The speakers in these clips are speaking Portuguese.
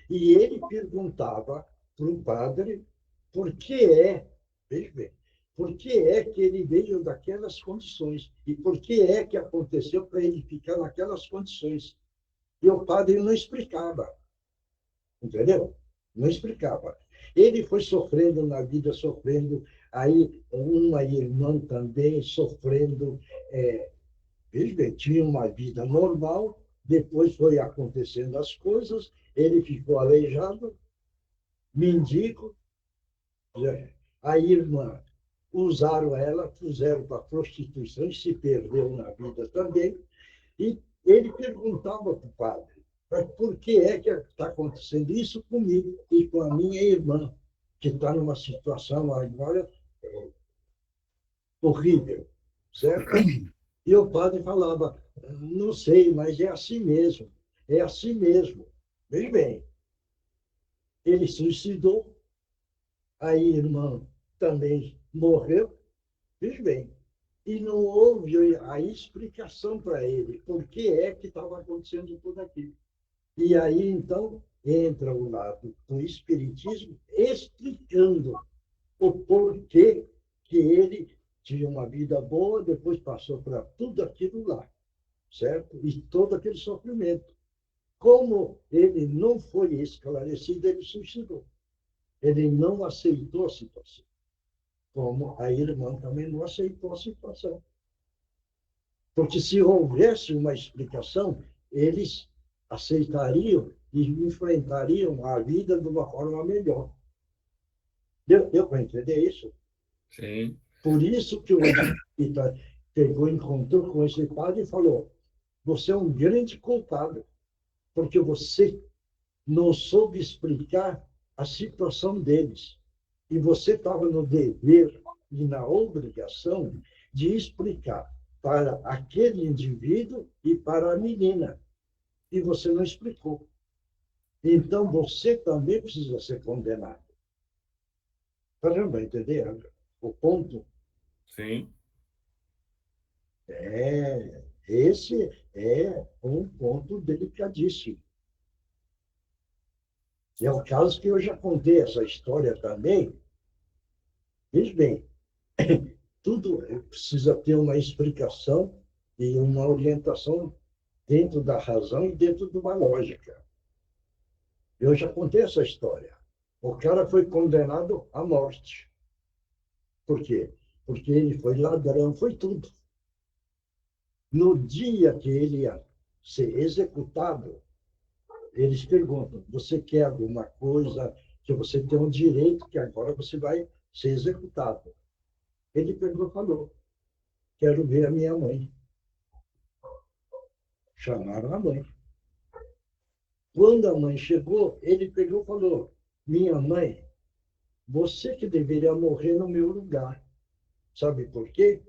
E ele perguntava para o padre por que veja bem, por que é que ele veio daquelas condições e por que é que aconteceu para ele ficar naquelas condições. E o padre não explicava, entendeu? Não explicava. Ele foi sofrendo na vida, sofrendo, aí uma irmã também sofrendo, veja bem, tinha uma vida normal, depois foi acontecendo as coisas, ele ficou aleijado, mendigo, a irmã usaram ela, puseram para prostituição e se perdeu na vida também. E ele perguntava para o padre, mas por que é que está acontecendo isso comigo e com a minha irmã, que está numa situação agora horrível, certo? E o padre falava, não sei, mas é assim mesmo, é assim mesmo. Veja bem, ele suicidou, a irmã também morreu, veja bem, e não houve a explicação para ele por que é que estava acontecendo tudo aquilo. E aí, então, entra o lado do Espiritismo explicando o porquê que ele tinha uma vida boa, depois passou para tudo aquilo lá, certo? E todo aquele sofrimento. Como ele não foi esclarecido, ele suicidou. Ele não aceitou a situação. Como a irmã também não aceitou a situação. Porque se houvesse uma explicação, eles aceitariam e enfrentariam a vida de uma forma melhor. Deu para entender isso? Sim. Por isso que o espírita pegou, encontrou com esse padre e falou: você é um grande culpado, porque você não soube explicar a situação deles. E você estava no dever e na obrigação de explicar para aquele indivíduo e para a menina. E você não explicou. Então, você também precisa ser condenado. Caramba, entendeu? O ponto Sim. esse é um ponto delicadíssimo. E é o caso que eu já contei essa história também. Veja bem, tudo precisa ter uma explicação e uma orientação dentro da razão e dentro de uma lógica. Eu já contei essa história. O cara foi condenado à morte. Por quê? Porque ele foi ladrão, foi tudo. No dia que ele ia ser executado, eles perguntam: você quer alguma coisa que você tem um direito que agora você vai ser executado? Ele pegou e falou: quero ver a minha mãe. Chamaram a mãe. Quando a mãe chegou, ele pegou e falou: minha mãe, você que deveria morrer no meu lugar. Sabe por quê?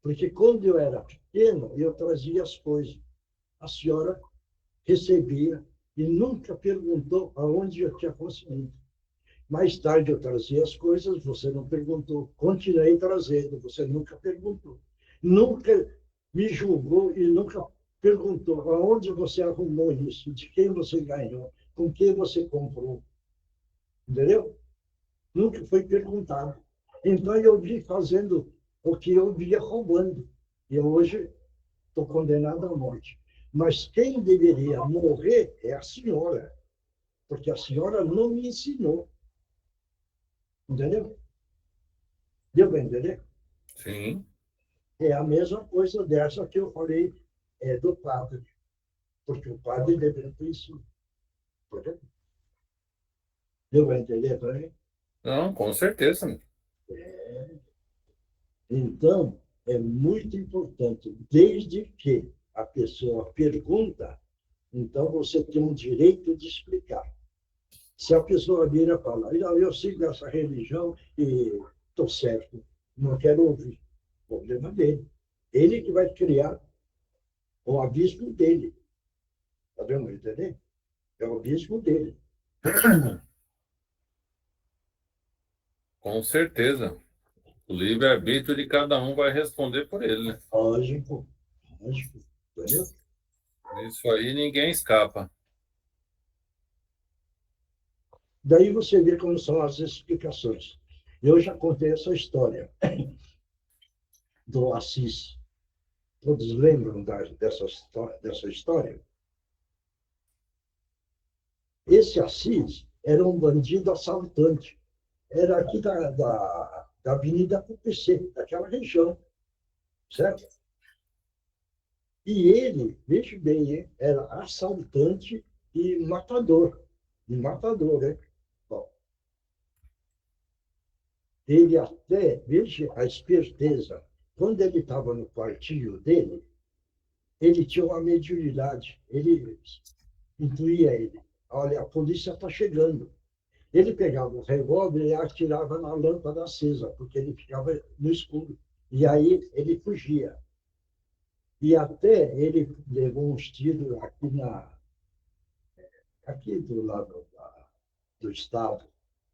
Porque quando eu era pequeno, eu trazia as coisas. A senhora recebia e nunca perguntou aonde eu tinha conseguido. Mais tarde eu trazia as coisas, você não perguntou. Continuei trazendo, você nunca perguntou. Nunca me julgou e nunca perguntou aonde você arrumou isso, de quem você ganhou, com quem você comprou. Entendeu? Nunca foi perguntado. Então eu vi fazendo o que eu via roubando. E hoje estou condenado à morte. Mas quem deveria morrer é a senhora, porque a senhora não me ensinou. Entendeu? Deu para entender? Sim. É a mesma coisa dessa que eu falei do padre, porque o padre deveria ter isso. Entendeu? Deu para entender também? Não, com certeza. Então, é muito importante, desde que a pessoa pergunta, então você tem um direito de explicar. Se a pessoa vira e fala: eu sigo essa religião e estou certo, não quero ouvir, problema dele. Ele que vai criar o abismo dele. Está vendo? Entender? É o abismo dele. Com certeza. O livre-arbítrio de cada um vai responder por ele, né? Lógico, lógico. Entendeu? Isso aí ninguém escapa. Daí você vê como são as explicações. Eu já contei essa história do Assis. Todos lembram dessa história? Esse Assis era um bandido assaltante. Era aqui da Avenida PPC, daquela região, certo? E ele, veja bem, hein, era assaltante e matador. E matador, hein? Bom, ele até, veja a esperteza, quando ele estava no quartinho dele, ele tinha uma mediunidade. Ele intuía ele. Olha, a polícia está chegando. Ele pegava o revólver e atirava na lâmpada acesa, porque ele ficava no escuro. E aí ele fugia. E até ele levou uns tiros aqui do lado do estado,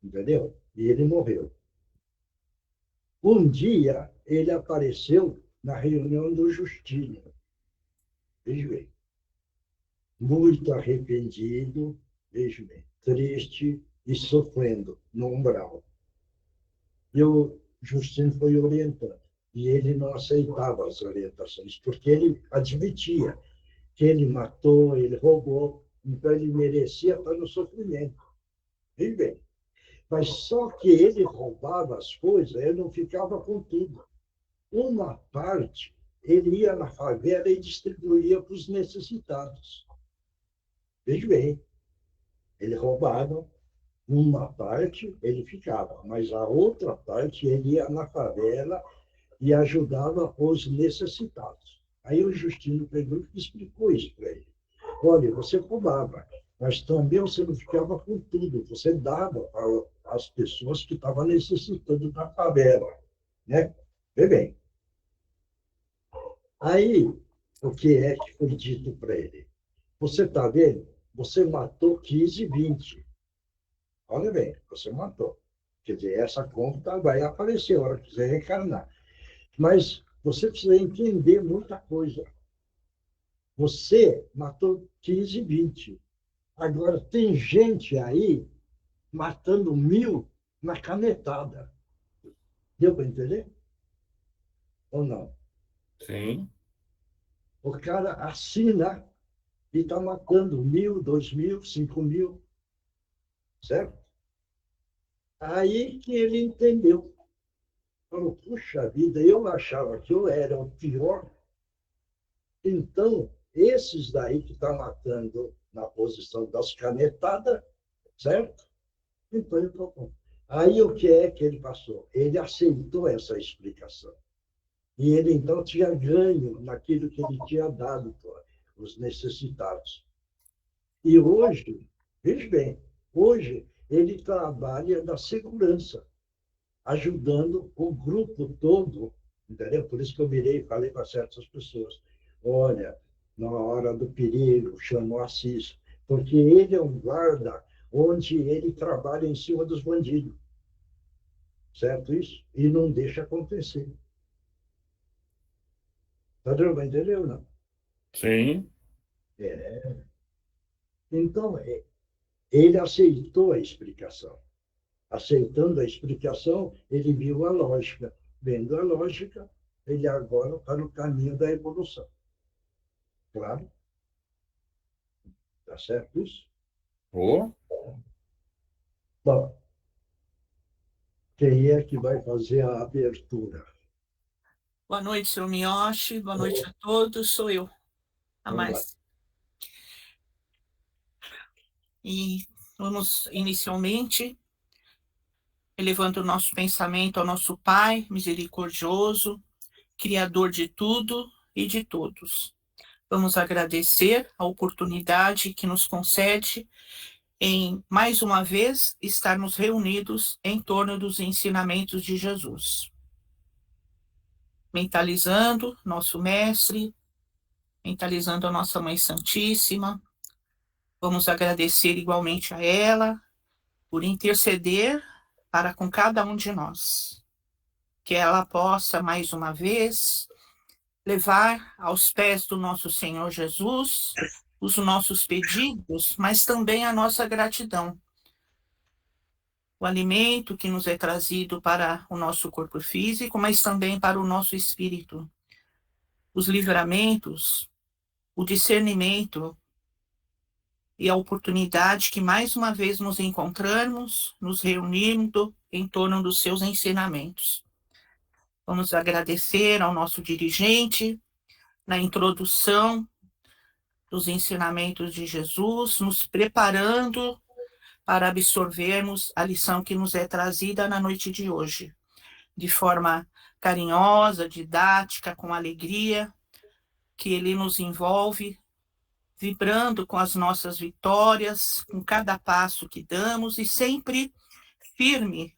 entendeu? E ele morreu. Um dia, ele apareceu na reunião do Justino. Veja bem, muito arrependido, veja bem, triste e sofrendo no umbral. E o Justino foi orientando. E ele não aceitava as orientações, porque ele admitia que ele matou, ele roubou, então ele merecia estar no sofrimento. Veja bem, mas só que ele roubava as coisas, ele não ficava com tudo. Uma parte, ele ia na favela e distribuía para os necessitados. Veja bem, ele roubava, uma parte ele ficava, mas a outra parte ele ia na favela e ajudava os necessitados. Aí o Justino pegou e explicou isso para ele. Olha, você roubava, mas também você não ficava com tudo, você dava para as pessoas que estavam necessitando da favela. Né? Vê bem. Aí, o que é que foi dito para ele? Você está vendo? Você matou 15, 20. Olha bem, você matou. Quer dizer, essa conta vai aparecer a hora que quiser reencarnar. Mas você precisa entender muita coisa. Você matou 15, 20. Agora, tem gente aí matando 1000 na canetada. Deu para entender? Ou não? Sim. O cara assina e está matando 1000, 2000, 5000, certo? Aí que ele entendeu. Falou, puxa vida, eu achava que eu era o pior. Então, esses daí que estão matando na posição das canetadas, certo? Então, ele falou, aí o que é que ele passou? Ele aceitou essa explicação. E ele, então, tinha ganho naquilo que ele tinha dado para os necessitados. E hoje, veja bem, hoje ele trabalha na segurança, ajudando o grupo todo, entendeu? Por isso que eu virei e falei para certas pessoas, olha, na hora do perigo, chama o Assis, porque ele é um guarda onde ele trabalha em cima dos bandidos, certo isso? E não deixa acontecer. Tá dando, entendeu, não? Sim. É. Então, ele aceitou a explicação. Aceitando a explicação, ele viu a lógica. Vendo a lógica, ele agora está no caminho da evolução. Claro? Está certo isso? Oh, Bom, quem é que vai fazer a abertura? Boa noite, senhor Miyoshi. Boa noite a todos. Sou eu, a Vamos lá. mais. E vamos inicialmente elevando o nosso pensamento ao nosso Pai misericordioso, Criador de tudo e de todos. Vamos agradecer a oportunidade que nos concede em, mais uma vez, estarmos reunidos em torno dos ensinamentos de Jesus. Mentalizando nosso Mestre, mentalizando a nossa Mãe Santíssima. Vamos agradecer igualmente a ela por interceder para com cada um de nós. Que ela possa, mais uma vez, levar aos pés do nosso Senhor Jesus os nossos pedidos, mas também a nossa gratidão o alimento que nos é trazido para o nosso corpo físico, mas também para o nosso espírito. Os livramentos, o discernimento e a oportunidade que mais uma vez nos encontramos, nos reunirmos em torno dos seus ensinamentos. Vamos agradecer ao nosso dirigente na introdução dos ensinamentos de Jesus, nos preparando para absorvermos a lição que nos é trazida na noite de hoje, de forma carinhosa, didática, com alegria, que ele nos envolve, vibrando com as nossas vitórias, com cada passo que damos e sempre firme.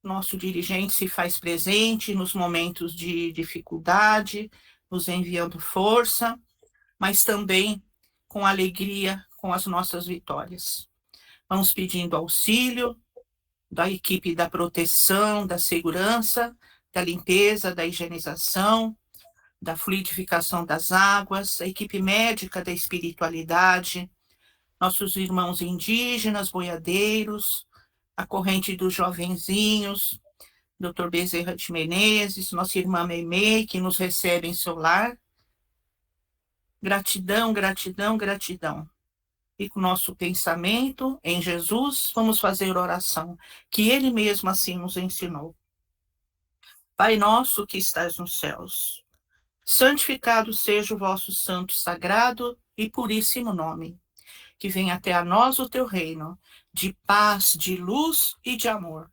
Nosso dirigente se faz presente nos momentos de dificuldade, nos enviando força, mas também com alegria com as nossas vitórias. Vamos pedindo auxílio da equipe da proteção, da segurança, da limpeza, da higienização, da fluidificação das águas, da equipe médica da espiritualidade, nossos irmãos indígenas, boiadeiros, a corrente dos jovenzinhos, Dr. Bezerra de Menezes, nossa irmã Meimei, que nos recebe em seu lar. Gratidão, gratidão, gratidão. E com o nosso pensamento em Jesus, vamos fazer oração, que Ele mesmo assim nos ensinou. Pai nosso que estás nos céus, santificado seja o vosso santo, sagrado e puríssimo nome. Que venha até a nós o teu reino, de paz, de luz e de amor.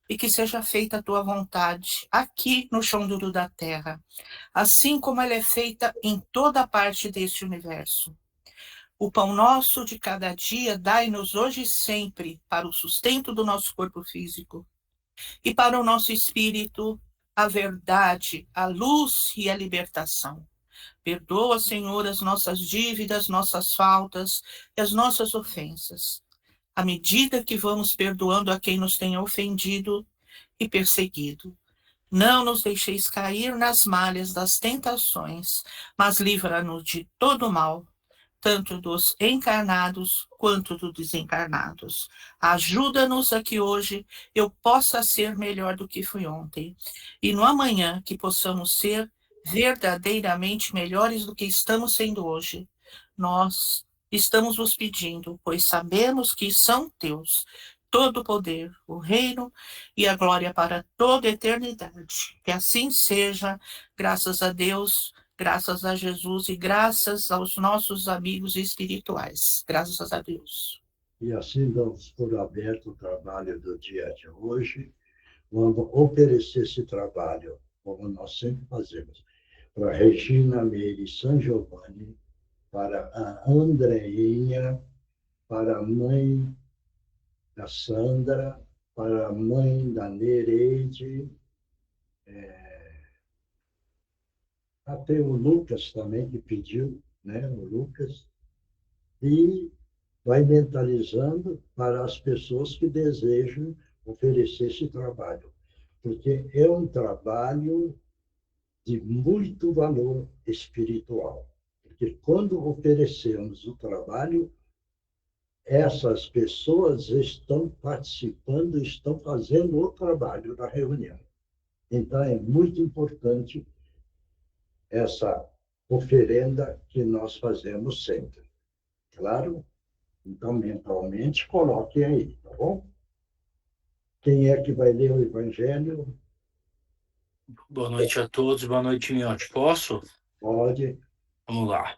E que seja feita a tua vontade, aqui no chão duro da terra, assim como ela é feita em toda parte deste universo. O pão nosso de cada dia dai-nos hoje e sempre, para o sustento do nosso corpo físico. E para o nosso espírito, a verdade, a luz e a libertação. Perdoa, Senhor, as nossas dívidas, nossas faltas e as nossas ofensas, à medida que vamos perdoando a quem nos tem ofendido e perseguido. Não nos deixeis cair nas malhas das tentações, mas livra-nos de todo mal, tanto dos encarnados quanto dos desencarnados. Ajuda-nos a que hoje eu possa ser melhor do que fui ontem, e no amanhã que possamos ser verdadeiramente melhores do que estamos sendo hoje. Nós estamos vos pedindo, pois sabemos que são teus todo o poder, o reino e a glória para toda a eternidade. Que assim seja, graças a Deus, graças a Jesus e graças aos nossos amigos espirituais. Graças a Deus. E assim damos por aberto o trabalho do dia de hoje. Vamos oferecer esse trabalho, como nós sempre fazemos, para Regina Meire San Giovanni, para a Andreinha, para a mãe da Sandra, para a mãe da Nereide, até o Lucas também, que pediu, né? O Lucas, e vai mentalizando para as pessoas que desejam oferecer esse trabalho, porque é um trabalho de muito valor espiritual, porque quando oferecemos o trabalho, essas pessoas estão participando, estão fazendo o trabalho da reunião. Então, é muito importante essa oferenda que nós fazemos sempre. Claro? Então, mentalmente, coloquem aí, tá bom? Quem é que vai ler o Evangelho? Boa noite a todos, boa noite, Miotti. Posso? Pode. Vamos lá.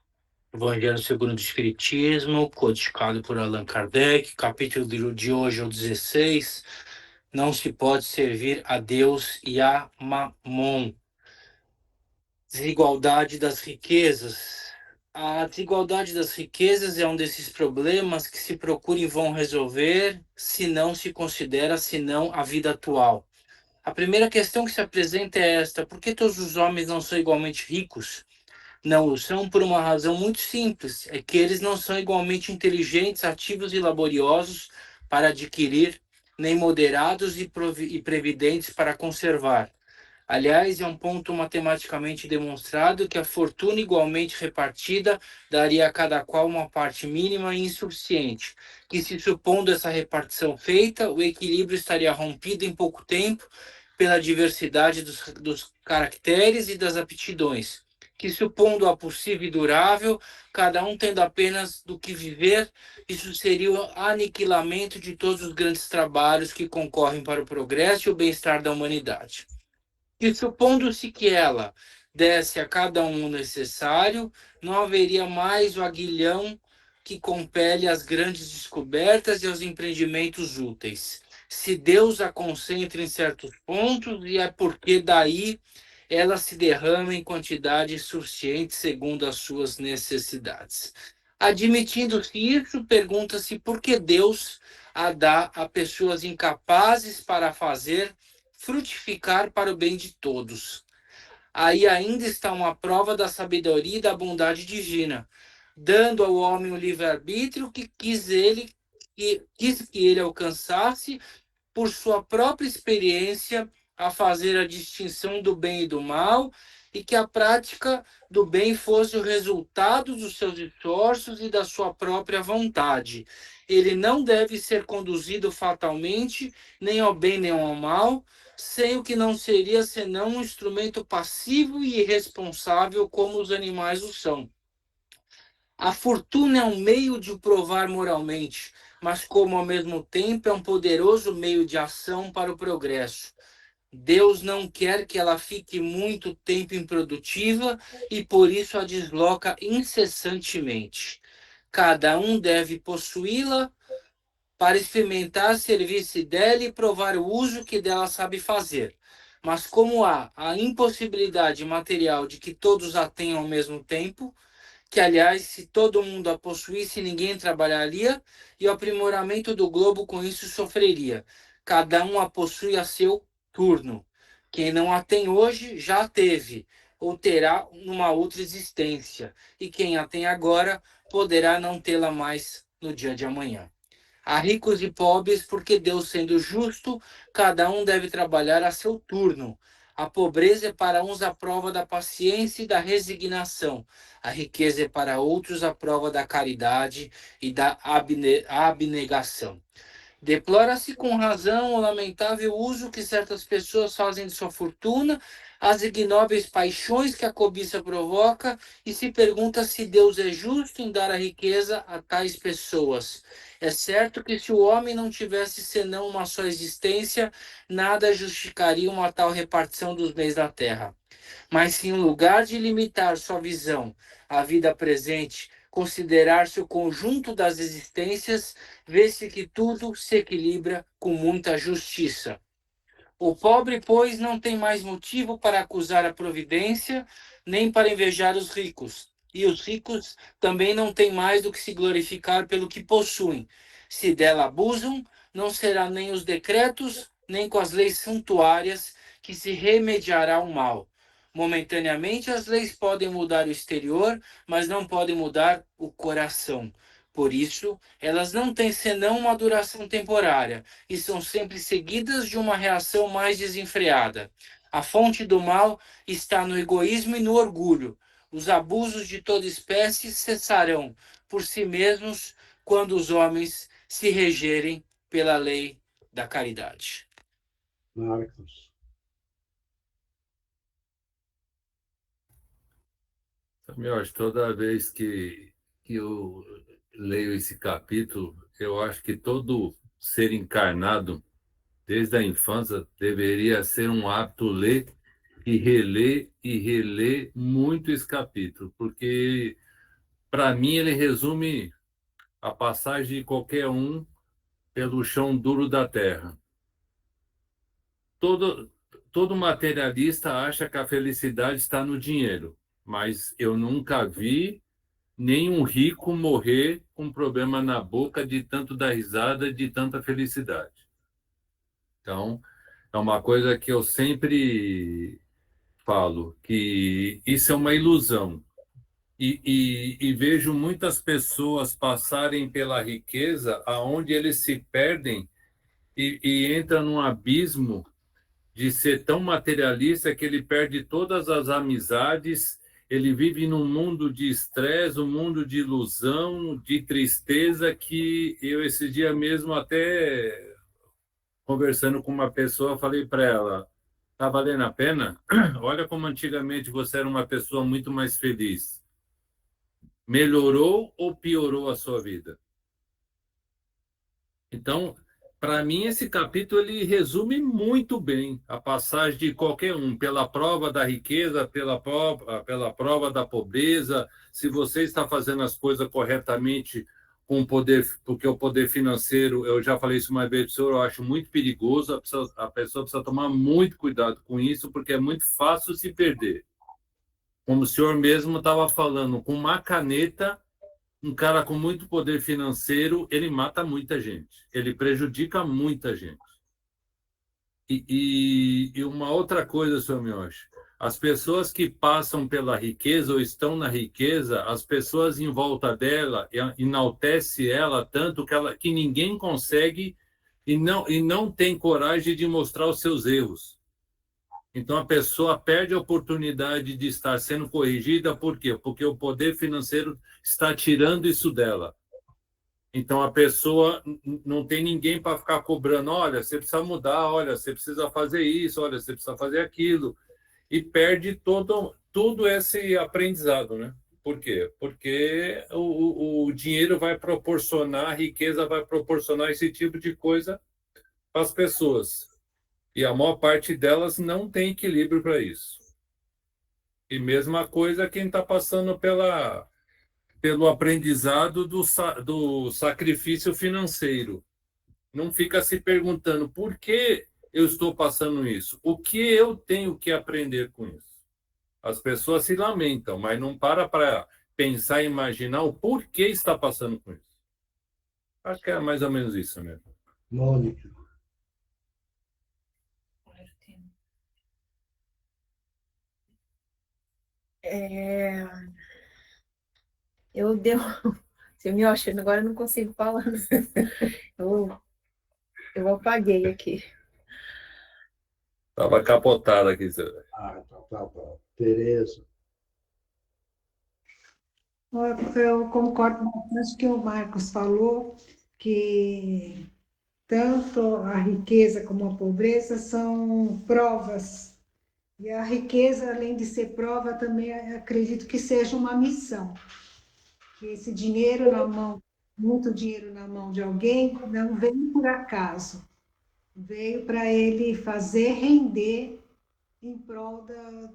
Evangelho segundo o Espiritismo, codificado por Allan Kardec, capítulo de hoje é o 16. Não se pode servir a Deus e a Mamon. Desigualdade das riquezas. A desigualdade das riquezas é um desses problemas que se procura e vão resolver se não se considera senão a vida atual. A primeira questão que se apresenta é esta: por que todos os homens não são igualmente ricos? Não o são por uma razão muito simples, é que eles não são igualmente inteligentes, ativos e laboriosos para adquirir, nem moderados e previdentes para conservar. Aliás, é um ponto matematicamente demonstrado que a fortuna igualmente repartida daria a cada qual uma parte mínima e insuficiente, que se supondo essa repartição feita, o equilíbrio estaria rompido em pouco tempo pela diversidade dos caracteres e das aptidões, que supondo-a possível e durável, cada um tendo apenas do que viver, isso seria o aniquilamento de todos os grandes trabalhos que concorrem para o progresso e o bem-estar da humanidade. E supondo-se que ela desse a cada um o necessário, não haveria mais o aguilhão que compele às grandes descobertas e aos empreendimentos úteis. Se Deus a concentra em certos pontos, e é porque daí ela se derrama em quantidade suficiente segundo as suas necessidades. Admitindo-se isso, pergunta-se por que Deus a dá a pessoas incapazes para fazer frutificar para o bem de todos. Aí ainda está uma prova da sabedoria e da bondade divina, dando ao homem o livre-arbítrio que quis que ele alcançasse por sua própria experiência a fazer a distinção do bem e do mal, e que a prática do bem fosse o resultado dos seus esforços e da sua própria vontade. Ele não deve ser conduzido fatalmente, nem ao bem nem ao mal, sem o que não seria senão um instrumento passivo e irresponsável como os animais o são. A fortuna é um meio de o provar moralmente, mas como ao mesmo tempo é um poderoso meio de ação para o progresso. Deus não quer que ela fique muito tempo improdutiva e por isso a desloca incessantemente. Cada um deve possuí-la para experimentar servir-se dela e provar o uso que dela sabe fazer. Mas como há a impossibilidade material de que todos a tenham ao mesmo tempo, que, aliás, se todo mundo a possuísse, ninguém trabalharia, e o aprimoramento do globo com isso sofreria. Cada um a possui a seu turno. Quem não a tem hoje, já a teve, ou terá numa outra existência. E quem a tem agora, poderá não tê-la mais no dia de amanhã. Há ricos e pobres, porque Deus, sendo justo, cada um deve trabalhar a seu turno. A pobreza é para uns a prova da paciência e da resignação. A riqueza é para outros a prova da caridade e da abnegação. Deplora-se com razão o lamentável uso que certas pessoas fazem de sua fortuna, as ignóbeis paixões que a cobiça provoca, e se pergunta se Deus é justo em dar a riqueza a tais pessoas. É certo que se o homem não tivesse senão uma só existência, nada justificaria uma tal repartição dos bens da terra. Mas se em lugar de limitar sua visão à vida presente, considerar-se o conjunto das existências, vê-se que tudo se equilibra com muita justiça. O pobre, pois, não tem mais motivo para acusar a providência, nem para invejar os ricos. E os ricos também não têm mais do que se glorificar pelo que possuem. Se dela abusam, não será nem os decretos, nem com as leis suntuárias que se remediará o mal. Momentaneamente, as leis podem mudar o exterior, mas não podem mudar o coração. Por isso, elas não têm senão uma duração temporária e são sempre seguidas de uma reação mais desenfreada. A fonte do mal está no egoísmo e no orgulho. Os abusos de toda espécie cessarão por si mesmos quando os homens se regerem pela lei da caridade. Marcos. Melhor, toda vez que eu leio esse capítulo, eu acho que todo ser encarnado, desde a infância, deveria ser um hábito ler e reler muito esse capítulo, porque, para mim, ele resume a passagem de qualquer um pelo chão duro da terra. Todo materialista acha que a felicidade está no dinheiro, mas eu nunca vi nenhum rico morrer com problema na boca de tanto dar risada, de tanta felicidade. Então, é uma coisa que eu sempre falo, que isso é uma ilusão. E vejo muitas pessoas passarem pela riqueza aonde eles se perdem e entram num abismo de ser tão materialista que ele perde todas as amizades, ele vive num mundo de estresse, um mundo de ilusão, de tristeza, que eu esse dia mesmo até conversando com uma pessoa, falei para ela, tá valendo a pena? Olha como antigamente você era uma pessoa muito mais feliz. Melhorou ou piorou a sua vida? Então, para mim, esse capítulo ele resume muito bem a passagem de qualquer um, pela prova da riqueza, pela prova da pobreza, se você está fazendo as coisas corretamente com o poder, porque o poder financeiro, eu já falei isso uma vez, senhor, eu acho muito perigoso, a pessoa precisa tomar muito cuidado com isso, porque é muito fácil se perder. Como o senhor mesmo estava falando, com uma caneta, um cara com muito poder financeiro, ele mata muita gente, ele prejudica muita gente. E uma outra coisa, senhor Miyoshi, as pessoas que passam pela riqueza ou estão na riqueza, as pessoas em volta dela enaltece ela tanto que ninguém consegue e não tem coragem de mostrar os seus erros. Então, a pessoa perde a oportunidade de estar sendo corrigida, por quê? Porque o poder financeiro está tirando isso dela. Então, a pessoa não tem ninguém para ficar cobrando, olha, você precisa mudar, olha, você precisa fazer isso, olha, você precisa fazer aquilo. E perde todo esse aprendizado, né? Por quê? Porque o dinheiro vai proporcionar, a riqueza vai proporcionar esse tipo de coisa para as pessoas. E a maior parte delas não tem equilíbrio para isso. E mesma coisa quem está passando pelo aprendizado do sacrifício financeiro. Não fica se perguntando por que eu estou passando isso? O que eu tenho que aprender com isso? As pessoas se lamentam, mas não para pensar e imaginar o porquê está passando com isso. Acho que é mais ou menos isso mesmo. Mônica. Eu deu. Você me achando, agora eu não consigo falar. Eu apaguei aqui. Estava capotada aqui. Ah, tá bom. Tereza. Eu concordo bastante com o que o Marcos falou, que tanto a riqueza como a pobreza são provas. E a riqueza, além de ser prova, também acredito que seja uma missão. Que esse dinheiro na mão, muito dinheiro na mão de alguém, não veio por acaso. Veio para ele fazer render em prol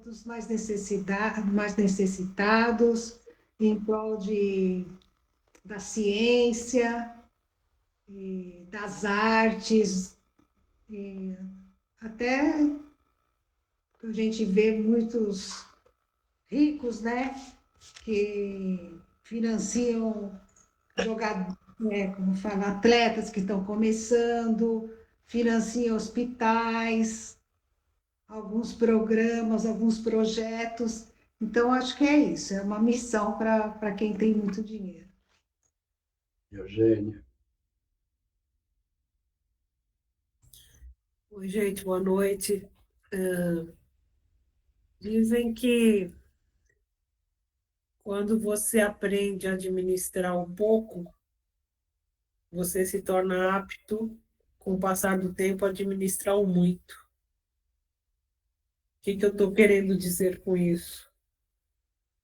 dos mais necessitados, em prol da ciência, das artes, e até a gente vê muitos ricos, né, que financiam jogadores, como fala, atletas que estão começando, financiam hospitais, alguns programas, alguns projetos. Então, acho que é isso, é uma missão para quem tem muito dinheiro. Eugênia. Oi, gente, boa noite. Dizem que quando você aprende a administrar um pouco, você se torna apto, com o passar do tempo, a administrar o muito. O que eu estou querendo dizer com isso?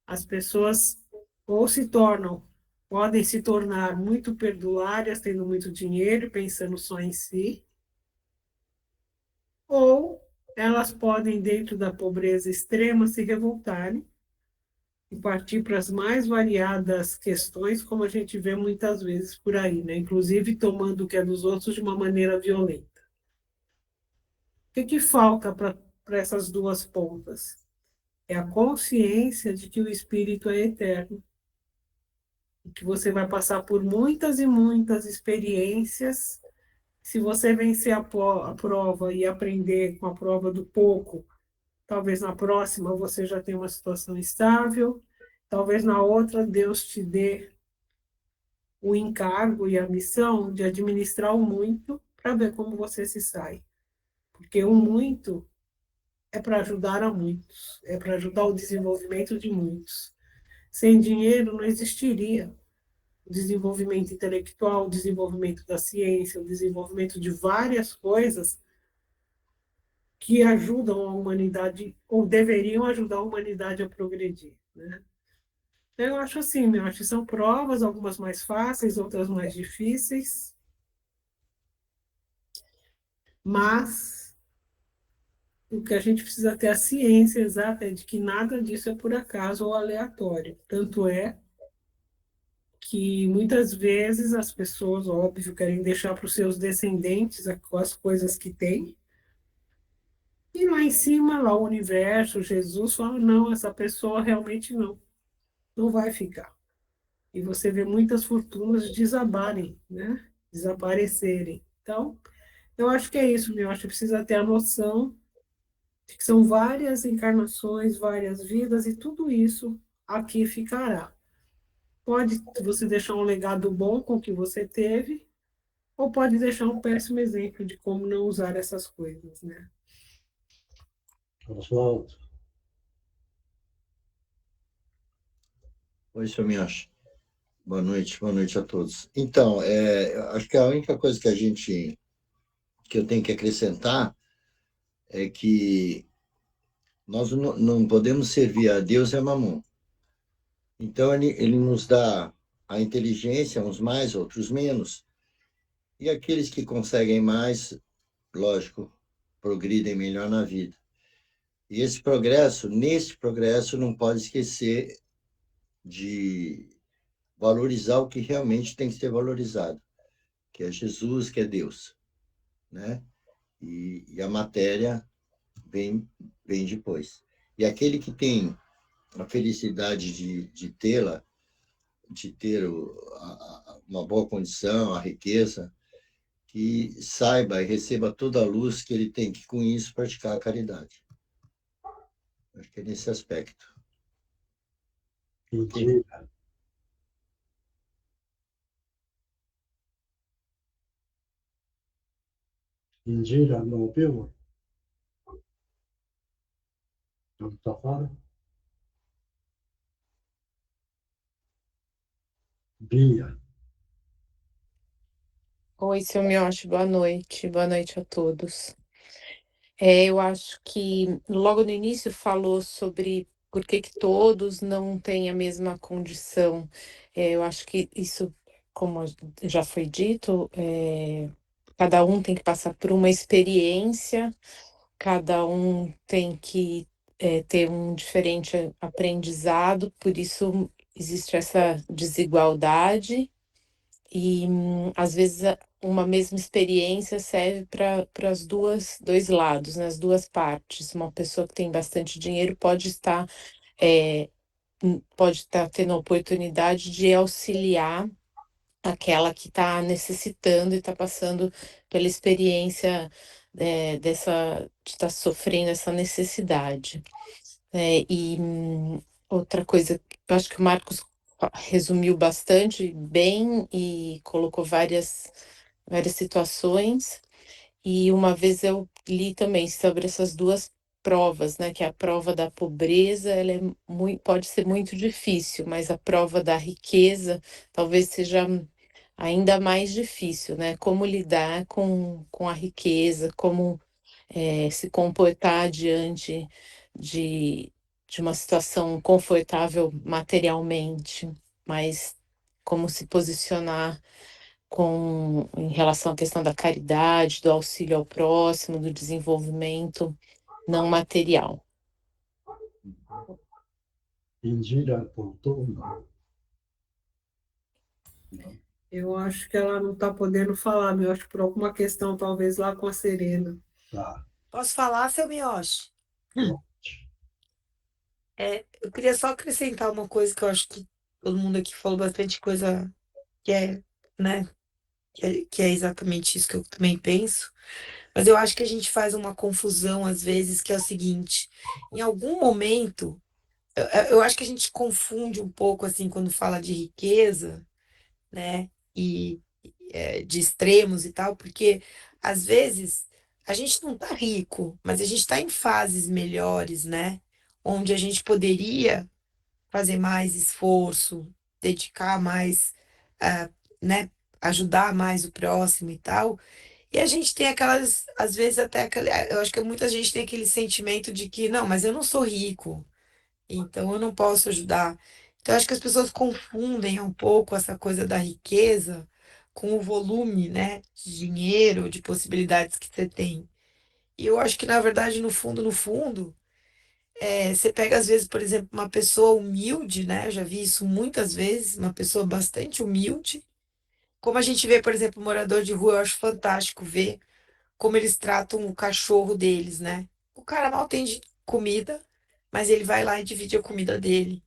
As pessoas ou podem se tornar muito perdulárias, tendo muito dinheiro, pensando só em si, ou elas podem, dentro da pobreza extrema, se revoltarem e partir para as mais variadas questões, como a gente vê muitas vezes por aí, né? Inclusive tomando o que é dos outros de uma maneira violenta. O que falta para essas duas pontas? É a consciência de que o espírito é eterno, e que você vai passar por muitas e muitas experiências. Se você vencer a prova e aprender com a prova do pouco, talvez na próxima você já tenha uma situação estável, talvez na outra Deus te dê o encargo e a missão de administrar o muito para ver como você se sai. porque o muito é para ajudar a muitos, é para ajudar o desenvolvimento de muitos. Sem dinheiro não existiria o desenvolvimento intelectual, o desenvolvimento da ciência, o desenvolvimento de várias coisas que ajudam a humanidade, ou deveriam ajudar a humanidade a progredir, né? Então, eu acho assim, eu acho que são provas, algumas mais fáceis, outras mais difíceis, mas o que a gente precisa ter a ciência exata é de que nada disso é por acaso ou aleatório. Tanto é que muitas vezes as pessoas, óbvio, querem deixar para os seus descendentes as coisas que têm, e lá em cima, lá o universo, Jesus fala, não, essa pessoa realmente não vai ficar. E você vê muitas fortunas desabarem, né? Desaparecerem. Então, eu acho que é isso, meu. Eu acho que precisa ter a noção de que são várias encarnações, várias vidas, e tudo isso aqui ficará. Pode você deixar um legado bom com o que você teve, ou pode deixar um péssimo exemplo de como não usar essas coisas, né? Oswaldo, Oi, seu Miyashi. Boa noite a todos. Então, acho que a única coisa que eu tenho que acrescentar é que nós não podemos servir a Deus e a Mamon. Então, ele nos dá a inteligência, uns mais, outros menos, e aqueles que conseguem mais, lógico, progridem melhor na vida. E nesse progresso, não pode esquecer de valorizar o que realmente tem que ser valorizado, que é Jesus, que é Deus, né? E a matéria vem depois. E aquele que tem a felicidade de tê-la, de ter uma boa condição, a riqueza, que saiba e receba toda a luz que ele tem que, com isso, praticar a caridade. Acho que é nesse aspecto. Indira. Indira, não ouviu? Não está fora? Bia. Oi, seu Mioche, boa noite. Boa noite a todos. Eu acho que logo no início falou sobre por que que todos não têm a mesma condição. Eu acho que isso, como já foi dito, cada um tem que passar por uma experiência, cada um tem que ter um diferente aprendizado, por isso existe essa desigualdade. E às vezes uma mesma experiência serve para as dois lados, né, as duas partes. Uma pessoa que tem bastante dinheiro eh, pode estar tendo a oportunidade de auxiliar aquela que está necessitando e está passando pela experiência de estar sofrendo essa necessidade. Outra coisa, eu acho que o Marcos resumiu bastante bem e colocou várias situações. E uma vez eu li também sobre essas duas provas, né? Que a prova da pobreza, ela pode ser muito difícil, mas a prova da riqueza talvez seja ainda mais difícil, né? Como lidar com a riqueza, como se comportar diante de, de uma situação confortável materialmente, mas como se posicionar em relação à questão da caridade, do auxílio ao próximo, do desenvolvimento não material. Indira apontou, não. Eu acho que ela não está podendo falar, meu. Eu acho que por alguma questão, talvez lá com a Serena. Tá. Posso falar, seu Mioshi? Eu queria só acrescentar uma coisa que eu acho que todo mundo aqui falou bastante coisa que é, né, que é exatamente isso que eu também penso. Mas eu acho que a gente faz uma confusão às vezes, que é o seguinte: em algum momento, eu acho que a gente confunde um pouco assim quando fala de riqueza, né, e de extremos e tal, porque às vezes a gente não está rico, mas a gente está em fases melhores, né? Onde a gente poderia fazer mais esforço, dedicar mais, ah, né? Ajudar mais o próximo e tal. E a gente tem aquelas, às vezes até aquele, eu acho que muita gente tem aquele sentimento de que, não, mas eu não sou rico, então eu não posso ajudar. Então, eu acho que as pessoas confundem um pouco essa coisa da riqueza com o volume, né, de dinheiro, de possibilidades que você tem. E eu acho que, na verdade, no fundo, você pega, às vezes, por exemplo, uma pessoa humilde, né? Eu já vi isso muitas vezes, uma pessoa bastante humilde. Como a gente vê, por exemplo, morador de rua, eu acho fantástico ver como eles tratam o cachorro deles, né? O cara mal tem comida, mas ele vai lá e divide a comida dele.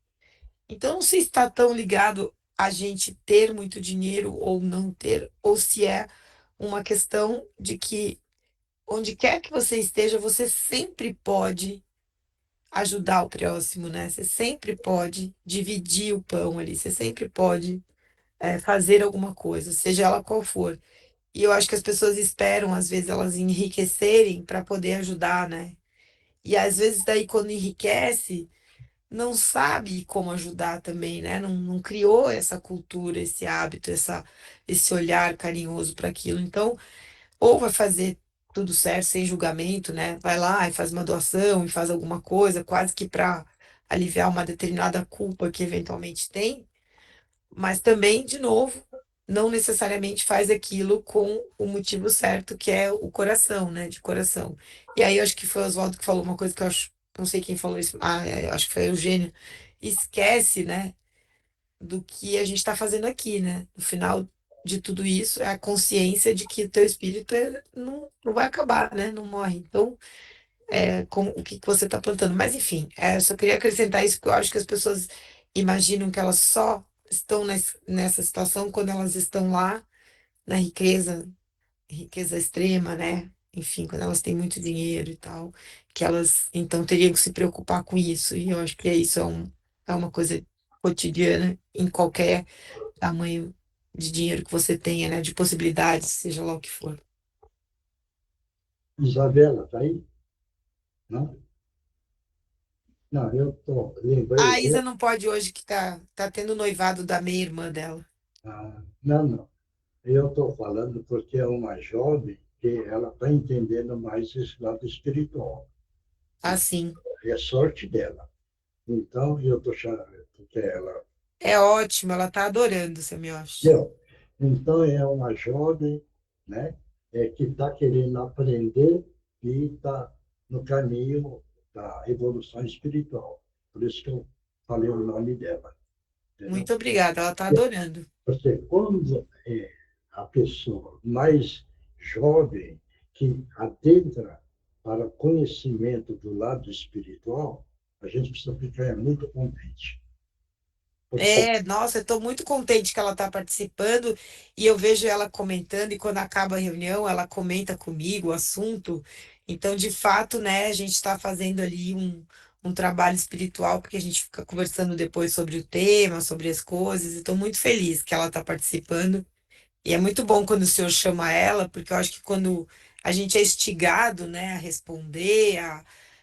Então, não sei se está tão ligado a gente ter muito dinheiro ou não ter, ou se é uma questão de que onde quer que você esteja, você sempre pode ajudar o próximo, né? Você sempre pode dividir o pão ali, você sempre pode fazer alguma coisa, seja ela qual for. E eu acho que as pessoas esperam, às vezes, elas enriquecerem para poder ajudar, né? E às vezes, daí, quando enriquece, não sabe como ajudar também, né? Não criou essa cultura, esse hábito, esse olhar carinhoso para aquilo. Então, ou vai fazer tudo certo, sem julgamento, né? Vai lá e faz uma doação e faz alguma coisa, quase que para aliviar uma determinada culpa que eventualmente tem, mas também, de novo, não necessariamente faz aquilo com o motivo certo, que é o coração, né? De coração. E aí, eu acho que foi o Oswaldo que falou uma coisa que eu acho, não sei quem falou isso, acho que foi a Eugênia. Esquece, né, do que a gente está fazendo aqui, né? No final de tudo isso é a consciência de que o teu espírito não vai acabar, né? Não morre. Então, como, o que que você está plantando? Mas, enfim, eu só queria acrescentar isso, porque eu acho que as pessoas imaginam que elas só estão nessa situação quando elas estão lá na riqueza extrema, né? Enfim, quando elas têm muito dinheiro e tal, que elas então teriam que se preocupar com isso. E eu acho que isso é uma coisa cotidiana em qualquer tamanho de dinheiro que você tenha, né? De possibilidades, seja lá o que for. Isabela, tá aí? Não? Não, A lembrei. Isa não pode hoje que tá tendo o noivado da meia irmã dela. Não, não. Eu estou falando porque é uma jovem que ela está entendendo mais esse lado espiritual. Assim. É sorte dela. Então, eu estou chamando, porque ela. É ótimo, ela tá adorando, seu Mioshi. Deu. Então, é uma jovem, né, que está querendo aprender e está no caminho da evolução espiritual. Por isso que eu falei o nome dela. Entendeu? Muito obrigada, ela tá adorando. Porque quando a pessoa mais jovem que adentra para o conhecimento do lado espiritual, a gente precisa ficar muito contente. Nossa, eu estou muito contente que ela está participando e eu vejo ela comentando, e quando acaba a reunião, ela comenta comigo o assunto. Então, de fato, né, a gente está fazendo ali um trabalho espiritual, porque a gente fica conversando depois sobre o tema, sobre as coisas, e estou muito feliz que ela está participando. E é muito bom quando o senhor chama ela, porque eu acho que quando a gente é instigado, né, a responder,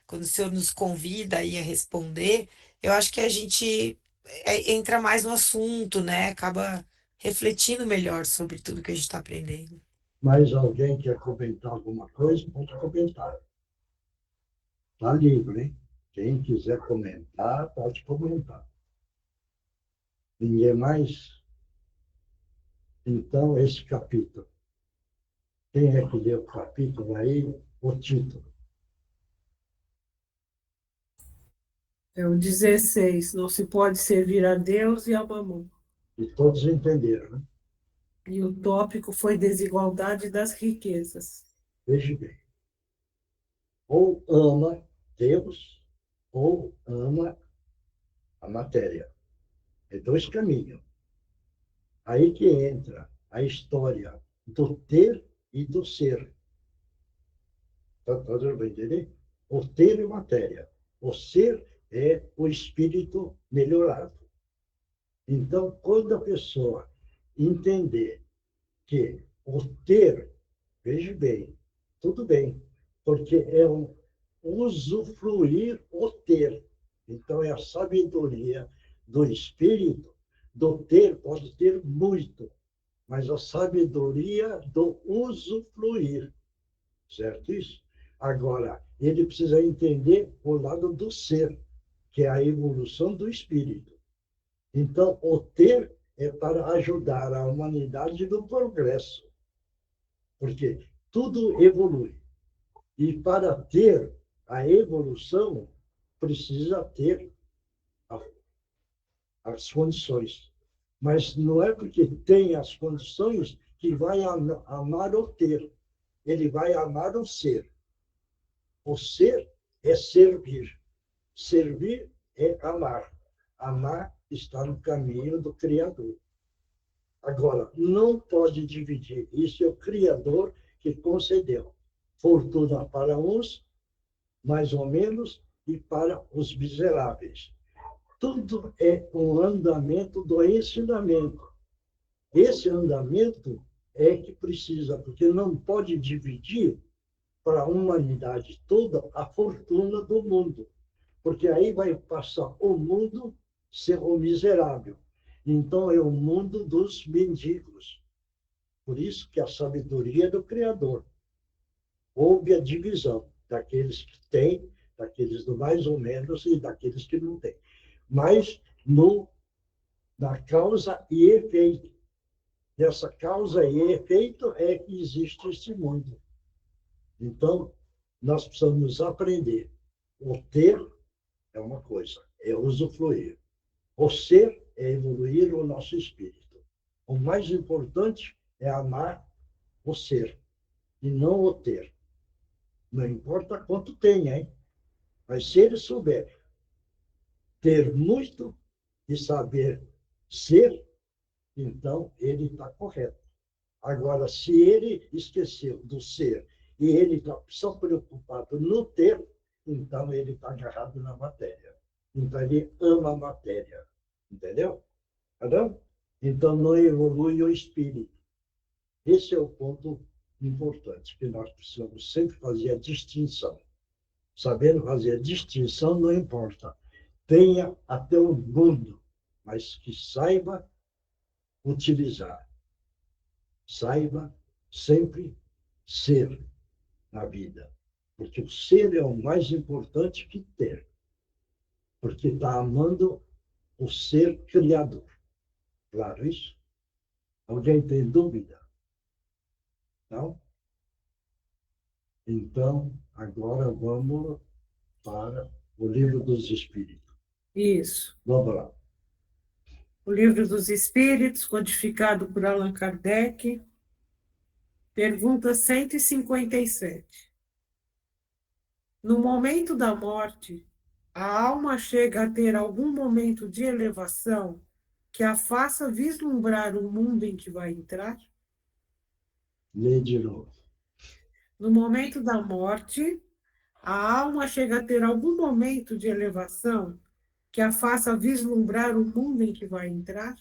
quando o senhor nos convida aí a responder, eu acho que a gente entra mais no assunto, né, acaba refletindo melhor sobre tudo que a gente está aprendendo. Mais alguém quer comentar alguma coisa? Pode comentar. Está livre, hein? Quem quiser comentar, pode comentar. Ninguém mais? Então, esse capítulo. Quem é que leu o capítulo aí? O título. É o 16, não se pode servir a Deus e a mamon. E todos entenderam, né? E o tópico foi desigualdade das riquezas. Veja bem. Ou ama Deus, ou ama a matéria. É dois caminhos. Aí que entra a história do ter e do ser. Está dando para entender? O ter é matéria. O ser é o espírito melhorado. Então, quando a pessoa entender que o ter, veja bem, tudo bem, porque é um usufruir o ter. Então, é a sabedoria do espírito, do ter, pode ter muito, mas a sabedoria do usufruir, certo isso? Agora, ele precisa entender o lado do ser, que é a evolução do espírito. Então, o ter é para ajudar a humanidade no progresso, porque tudo evolui. E para ter a evolução, precisa ter as condições. Mas não é porque tem as condições que vai amar o ter. Ele vai amar o ser. O ser é servir. Servir é amar. Amar está no caminho do Criador. Agora, não pode dividir. Isso é o Criador que concedeu. Fortuna para uns, mais ou menos, e para os miseráveis. Tudo é um andamento do ensinamento. Esse andamento é que precisa, porque não pode dividir para a humanidade toda a fortuna do mundo, porque aí vai passar o mundo ser o miserável. Então, é o mundo dos mendigos. Por isso que a sabedoria do Criador. Houve a divisão daqueles que têm, daqueles do mais ou menos e daqueles que não têm. Mas na causa e efeito. Dessa causa e efeito é que existe esse mundo. Então, nós precisamos aprender. O ter é uma coisa, é usufruir. O ser é evoluir o nosso espírito. O mais importante é amar o ser e não o ter. Não importa quanto tenha, hein? Mas se ele souber ter muito e saber ser, então ele está correto. Agora, se ele esqueceu do ser e ele está só preocupado no ter, então ele está agarrado na matéria. Então ele ama a matéria. Entendeu? Entendeu? Então não evolui o espírito. Esse é o ponto importante, que nós precisamos sempre fazer a distinção. Sabendo fazer a distinção, não importa. Tenha até o mundo, mas que saiba utilizar. Saiba sempre ser na vida. Porque o ser é o mais importante que ter. Porque está amando o ser criador. Claro isso? Alguém tem dúvida? Não? Então, agora vamos para o Livro dos Espíritos. Isso. Vamos lá. O Livro dos Espíritos, codificado por Allan Kardec. Pergunta 157. No momento da morte, a alma chega a ter algum momento de elevação que a faça vislumbrar o mundo em que vai entrar? Lê de novo. No momento da morte, a alma chega a ter algum momento de elevação que a faça vislumbrar o mundo em que vai entrar?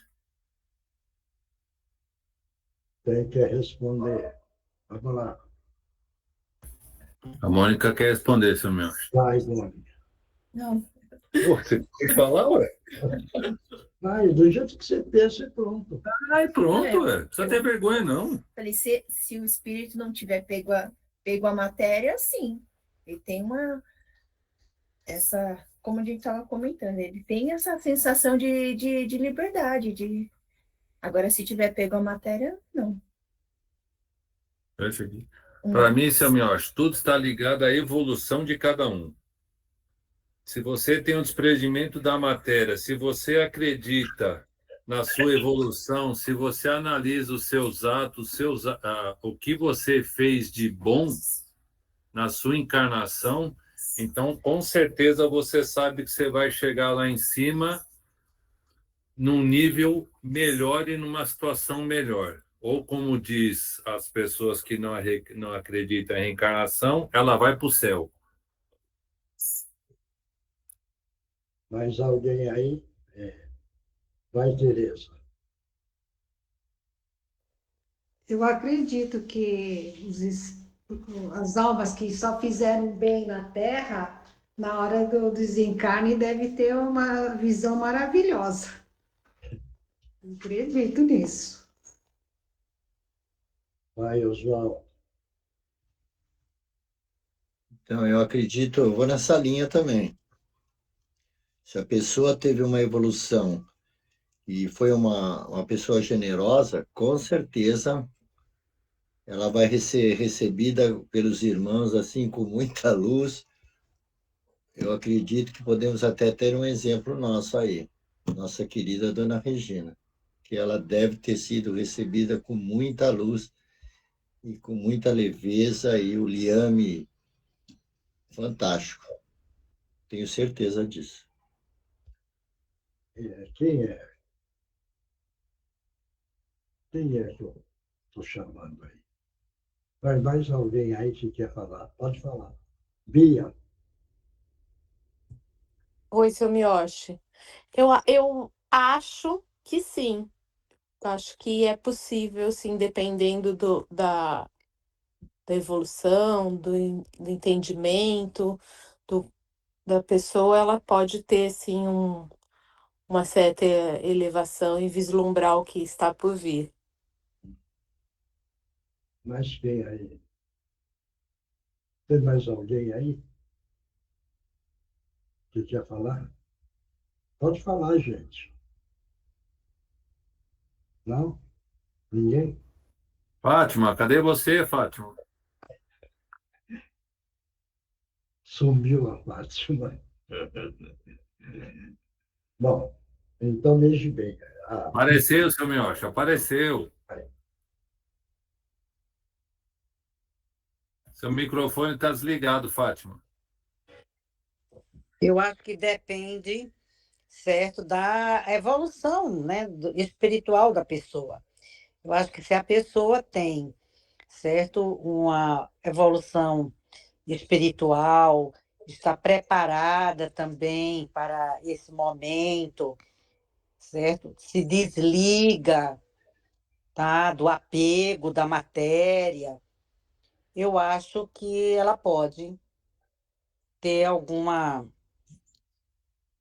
Tem que responder. Vamos lá. A Mônica quer responder, seu meu. Vai, Mônica. Não, Pô, você tem que falar, ué. Vai, do jeito que você pensa, é pronto. Ai, pronto, ué. Não precisa ter vergonha, não. falei, se o espírito não tiver pego a matéria, sim. Ele tem como a gente estava comentando, ele tem essa sensação de liberdade. Agora, se tiver pego a matéria, não. Para mim, seu Miocha, tudo está ligado à evolução de cada um. Se você tem um desprendimento da matéria, se você acredita na sua evolução, se você analisa os seus atos, o que você fez de bom na sua encarnação, então, com certeza, você sabe que você vai chegar lá em cima num nível melhor e numa situação melhor. Ou, como diz as pessoas que não acreditam em reencarnação, ela vai para o céu. Mais alguém aí? Vai, Tereza. Eu acredito que as almas que só fizeram bem na Terra, na hora do desencarne, deve ter uma visão maravilhosa. Não acredito nisso. Vai, Oswaldo. Então, eu acredito, eu vou nessa linha também. Se a pessoa teve uma evolução e foi uma pessoa generosa, com certeza ela vai ser recebida pelos irmãos assim com muita luz. Eu acredito que podemos até ter um exemplo nosso aí, nossa querida Dona Regina, que ela deve ter sido recebida com muita luz e com muita leveza, e o liame fantástico. Tenho certeza disso. Quem é? Quem é que eu estou chamando aí? Vai mais alguém aí que quer falar? Pode falar. Bia, Oi, seu Miyoshi. Eu acho que sim. Acho que é possível, sim, dependendo da evolução, do entendimento da pessoa, ela pode ter, sim, uma certa elevação e vislumbrar o que está por vir. mais quem aí? Tem mais alguém aí que quer falar? Pode falar, gente. Não? Ninguém? Fátima, cadê você, Fátima? Sumiu a Fátima. Bom, então veja bem. Apareceu, seu Miyoshi, apareceu. Seu microfone está desligado, Fátima. Eu acho que depende, certo, da evolução, né, espiritual da pessoa. Eu acho que se a pessoa tem, certo, uma evolução espiritual, está preparada também para esse momento, certo? Se desliga, tá, do apego da matéria, eu acho que ela pode ter alguma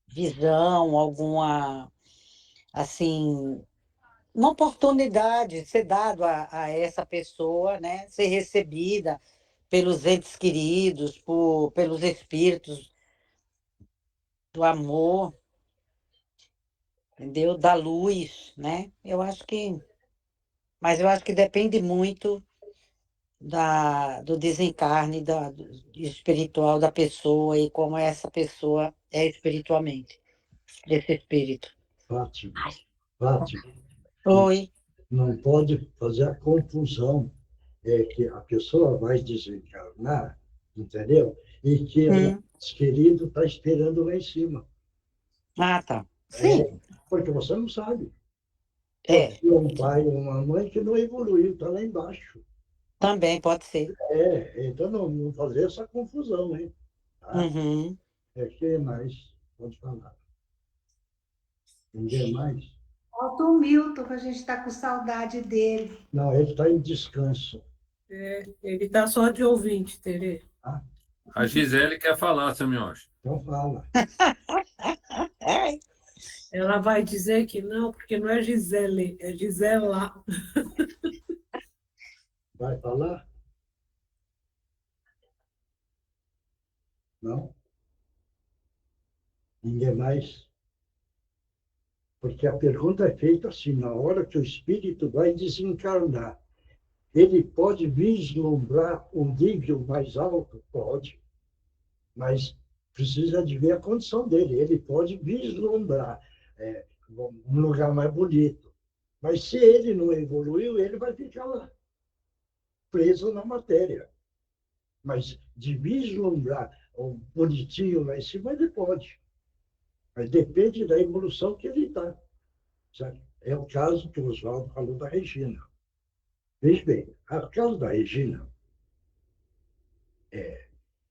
visão, alguma, assim, uma oportunidade ser dado a essa pessoa, né? Ser recebida pelos entes queridos, pelos espíritos do amor, entendeu? Da luz, né? Mas eu acho que depende muito do desencarne do espiritual da pessoa e como essa pessoa é espiritualmente, desse espírito. Fátima, Fátima, Oi. não pode fazer a confusão. É que a pessoa vai desencarnar, entendeu? E que o querido está esperando lá em cima. Ah, tá. É, Sim. porque você não sabe. É. Pode ser um pai ou uma mãe que não evoluiu, está lá embaixo. Também pode ser. Então não fazer essa confusão, hein? Tá? Uhum. Quem mais? Pode falar. Ninguém mais? Falta o Milton, que a gente está com saudade dele. Não, ele está em descanso. Ele está só de ouvinte, Terê. Tá? A Gisele quer falar, seu Miyoshi. Então fala. Ela vai dizer que não, porque não é Gisele, é Gisela. Vai falar? Não? Ninguém mais? Porque a pergunta é feita assim, na hora que o espírito vai desencarnar, ele pode vislumbrar um nível mais alto? Pode, mas precisa de ver a condição dele. Ele pode vislumbrar um lugar mais bonito, mas se ele não evoluiu, ele vai ficar lá, preso na matéria. Mas de vislumbrar um bonitinho lá em cima, ele pode. Mas depende da evolução que ele está. É o caso que o Oswaldo falou da Regina. Veja bem, o caso da Regina,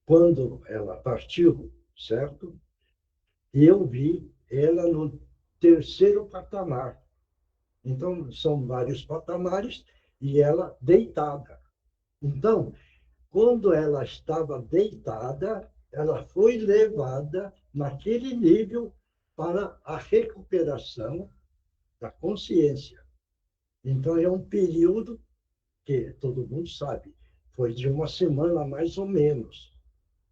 quando ela partiu, certo? Eu vi ela no terceiro patamar. Então, são vários patamares e ela deitada. Então, quando ela estava deitada, ela foi levada naquele nível para a recuperação da consciência. Então, é um período que todo mundo sabe, foi de uma semana mais ou menos,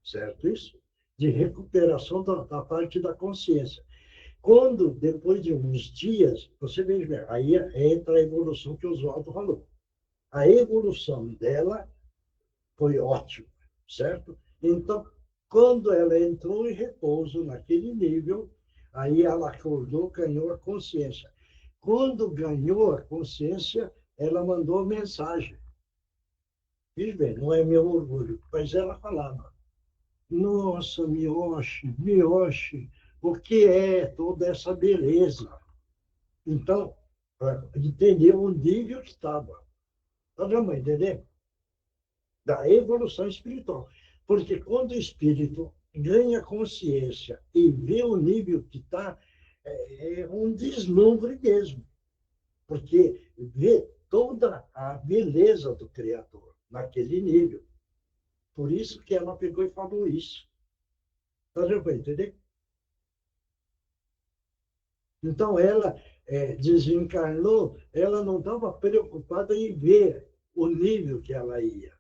certo isso? De recuperação da parte da consciência. Quando, depois de uns dias, você veja, aí entra a evolução que o Oswaldo falou. A evolução dela foi ótima, certo? Então, quando ela entrou em repouso naquele nível, aí ela acordou, ganhou a consciência. Quando ganhou a consciência, ela mandou mensagem. Veja bem, não é meu orgulho, mas ela falava: nossa, Miyoshi, o que é toda essa beleza? Então, entendeu o nível que estava. Tá vendo, entendeu? Da evolução espiritual. Porque quando o espírito ganha consciência e vê o nível que está, é um deslumbre mesmo. Porque vê toda a beleza do Criador naquele nível. Por isso que ela pegou e falou isso. Tá vendo, entendeu? Então, ela desencarnou, ela não estava preocupada em ver o nível que ela ia,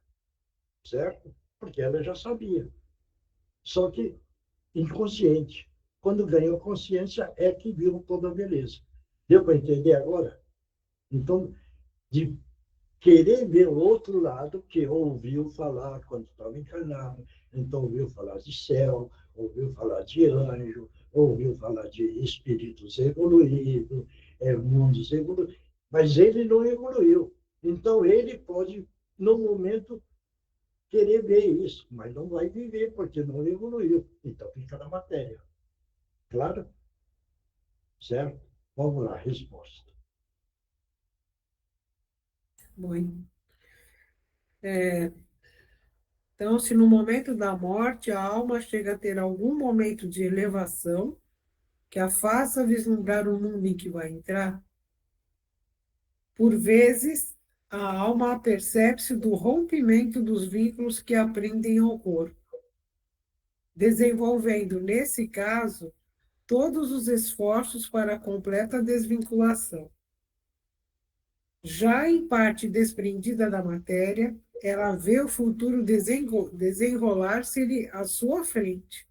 certo? Porque ela já sabia. Só que inconsciente. Quando ganhou consciência, é que viu toda a beleza. Deu para entender agora? Então, de querer ver o outro lado, que ouviu falar quando estava encarnado, então ouviu falar de céu, ouviu falar de anjo, ouviu falar de espíritos evoluídos, mundos evoluídos, mas ele não evoluiu. Então, ele pode, no momento, querer ver isso, mas não vai viver, porque não evoluiu. Então, fica na matéria. Claro? Certo? Vamos lá, resposta. Bom, então, se no momento da morte a alma chega a ter algum momento de elevação que a faça vislumbrar o mundo em que vai entrar, por vezes a alma apercebe-se do rompimento dos vínculos que a prendem ao corpo, desenvolvendo, nesse caso, todos os esforços para a completa desvinculação. Já em parte desprendida da matéria, ela vê o futuro desenrolar-se-lhe à sua frente,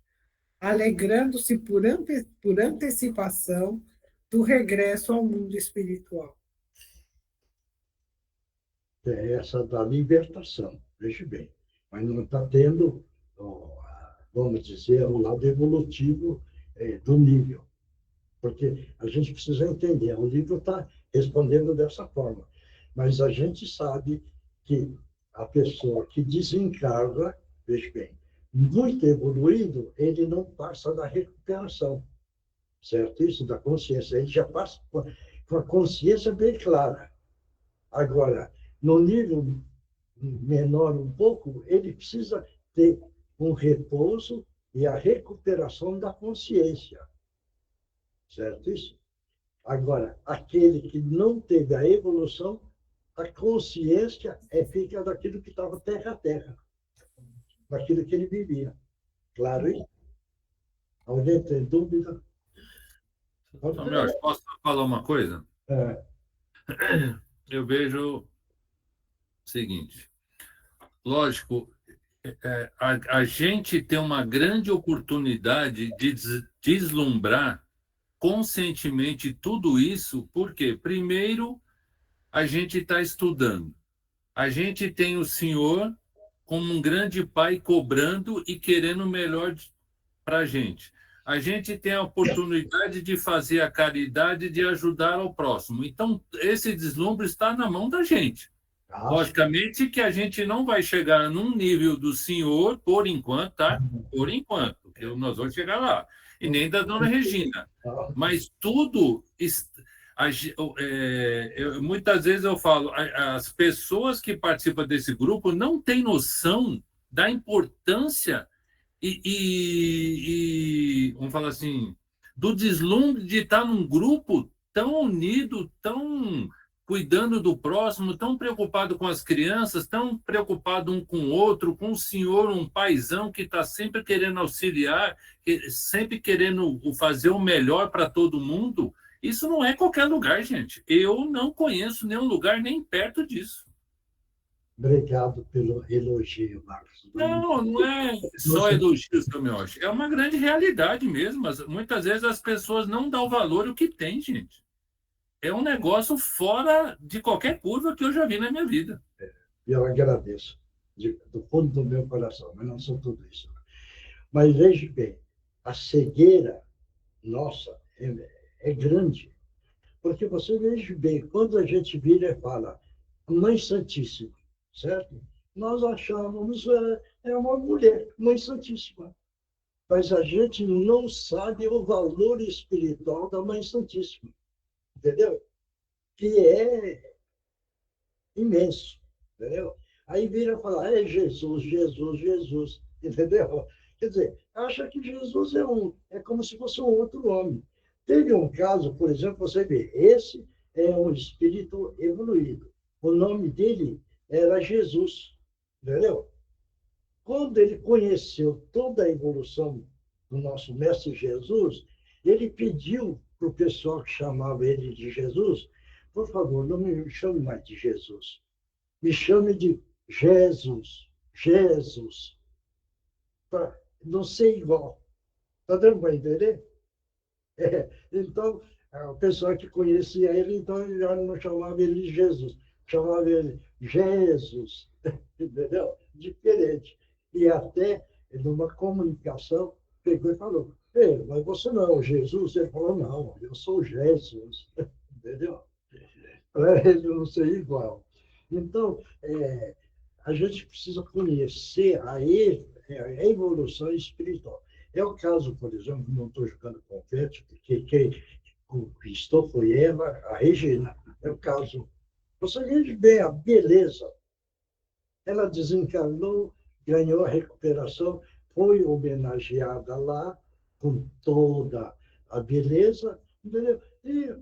alegrando-se por antecipação do regresso ao mundo espiritual. É essa da libertação, veja bem. Mas não está tendo, vamos dizer, o lado evolutivo do nível. Porque a gente precisa entender, o livro está respondendo dessa forma. Mas a gente sabe que a pessoa que desencarna, veja bem, muito evoluído, ele não passa da recuperação, certo? Isso da consciência, ele já passa com a consciência bem clara. Agora, no nível menor um pouco, ele precisa ter um repouso e a recuperação da consciência, certo isso? Agora, aquele que não teve a evolução, a consciência fica daquilo que estava terra a terra, daquilo que ele vivia. Claro isso? Alguém tem dúvida? Samuel, posso falar uma coisa? Eu vejo o seguinte. Lógico, a gente tem uma grande oportunidade de deslumbrar conscientemente tudo isso, porque, primeiro, a gente está estudando. A gente tem o Senhor como um grande pai cobrando e querendo o melhor para a gente. A gente tem a oportunidade de fazer a caridade, de ajudar ao próximo. Então, esse deslumbre está na mão da gente. Logicamente que a gente não vai chegar num nível do Senhor, por enquanto, tá? Por enquanto, porque nós vamos chegar lá. E nem da Dona Regina. Mas tudo... muitas vezes eu falo, as pessoas que participam desse grupo não têm noção da importância vamos falar assim, do deslumbre de estar num grupo tão unido, tão cuidando do próximo, tão preocupado com as crianças, tão preocupado um com o outro, com o senhor, um paizão que está sempre querendo auxiliar, sempre querendo fazer o melhor para todo mundo. Isso não é qualquer lugar, gente. Eu não conheço nenhum lugar nem perto disso. Obrigado pelo elogio, Marcos. Não é só elogios, Tomioshi. É uma grande realidade mesmo. Muitas vezes as pessoas não dão valor ao que tem, gente. É um negócio fora de qualquer curva que eu já vi na minha vida. Eu agradeço, do fundo do meu coração, mas não sou tudo isso. Mas veja bem, a cegueira nossa é grande. Porque você veja bem, quando a gente vira e fala Mãe Santíssima, certo? Nós achávamos é uma mulher, Mãe Santíssima. Mas a gente não sabe o valor espiritual da Mãe Santíssima. Entendeu? Que é imenso, entendeu? Aí vira falar, é Jesus, Jesus, Jesus, entendeu? Quer dizer, acha que Jesus é como se fosse um outro homem. Teve um caso, por exemplo, você vê, esse é um espírito evoluído. O nome dele era Jesus, entendeu? Quando ele conheceu toda a evolução do nosso mestre Jesus, ele pediu para o pessoal que chamava ele de Jesus, por favor, não me chame mais de Jesus. Me chame de Jesus. Jesus. Para não ser igual. Está dando para entender? Então, o pessoal que conhecia ele, então já não chamava ele de Jesus. Chamava ele Jesus. Entendeu? Diferente. E até, numa comunicação, pegou e falou, mas você não é o Jesus? Ele falou, não, eu sou Jesus. Entendeu? Para ele não ser igual. Então, a gente precisa conhecer a evolução espiritual. É o caso, por exemplo, não estou jogando confete, porque quem conquistou foi ela, a Regina. É o caso. Você veja bem a beleza. Ela desencarnou, ganhou a recuperação, foi homenageada lá, com toda a beleza, entendeu? E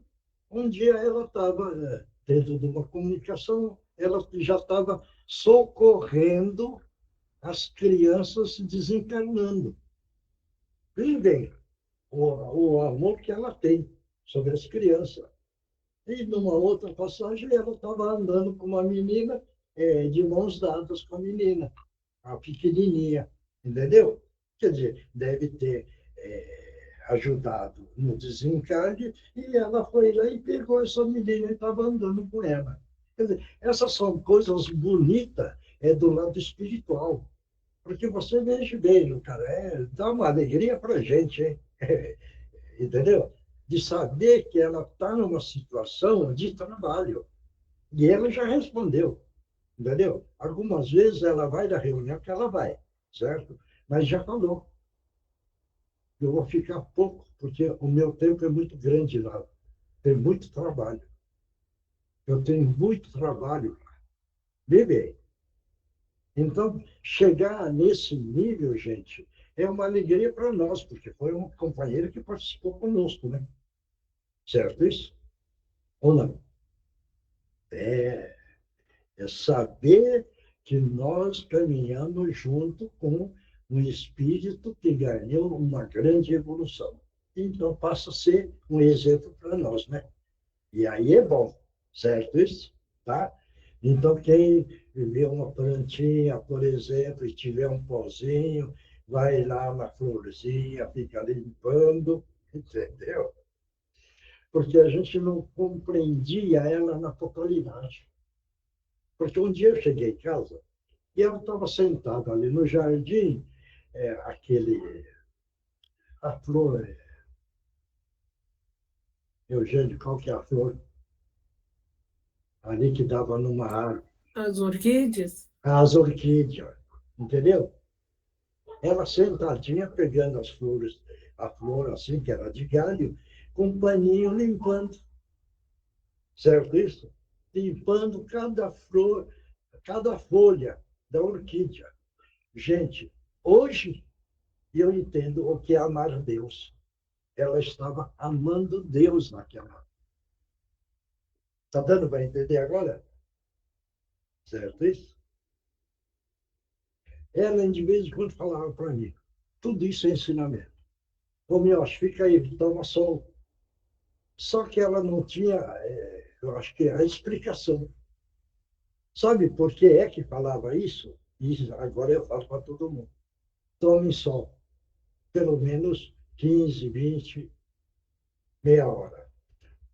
um dia ela estava dentro de uma comunicação, ela já estava socorrendo as crianças desencarnando. Veja bem, o amor que ela tem sobre as crianças. E numa outra passagem, ela estava andando com uma menina, de mãos dadas com a menina, a pequenininha, entendeu? Quer dizer, deve ter ajudado no desencarne, e ela foi lá e pegou essa menina e estava andando com ela. Quer dizer, essas são coisas bonitas do lado espiritual. Porque você veja bem, cara, dá uma alegria para a gente, hein? Entendeu? De saber que ela está numa situação de trabalho. E ela já respondeu, entendeu? Algumas vezes ela vai da reunião que ela vai, certo? Mas já falou. Eu vou ficar pouco, porque o meu tempo é muito grande lá. Tem muito trabalho. Eu tenho muito trabalho. Vê bem. Então, chegar nesse nível, gente, é uma alegria para nós, porque foi um companheiro que participou conosco, né? Certo isso? Ou não? É saber que nós caminhamos junto com um espírito que ganhou uma grande evolução. Então, passa a ser um exemplo para nós, né? E aí é bom, certo isso? Tá? Então, quem vê uma plantinha, por exemplo, e tiver um pozinho, vai lá na florzinha, fica limpando, entendeu? Porque a gente não compreendia ela na totalidade. Porque um dia eu cheguei em casa e ela estava sentada ali no jardim, a flor, Eugênio, qual que é a flor? Ali que dava numa árvore. As orquídeas? As orquídeas, entendeu? Ela sentadinha pegando as flores, a flor assim, que era de galho, com um paninho limpando. Certo isso? Limpando cada flor, cada folha da orquídea. Gente, hoje eu entendo o que é amar Deus. Ela estava amando Deus naquela. Está dando para entender agora? Certo isso? Ela, de vez em quando, falava para mim, tudo isso é ensinamento. Ô, Mioche, fica aí, toma sol. Só que ela não tinha, eu acho que a explicação. Sabe por que é que falava isso? E agora eu falo para todo mundo. Tome sol, pelo menos 15, 20, meia hora.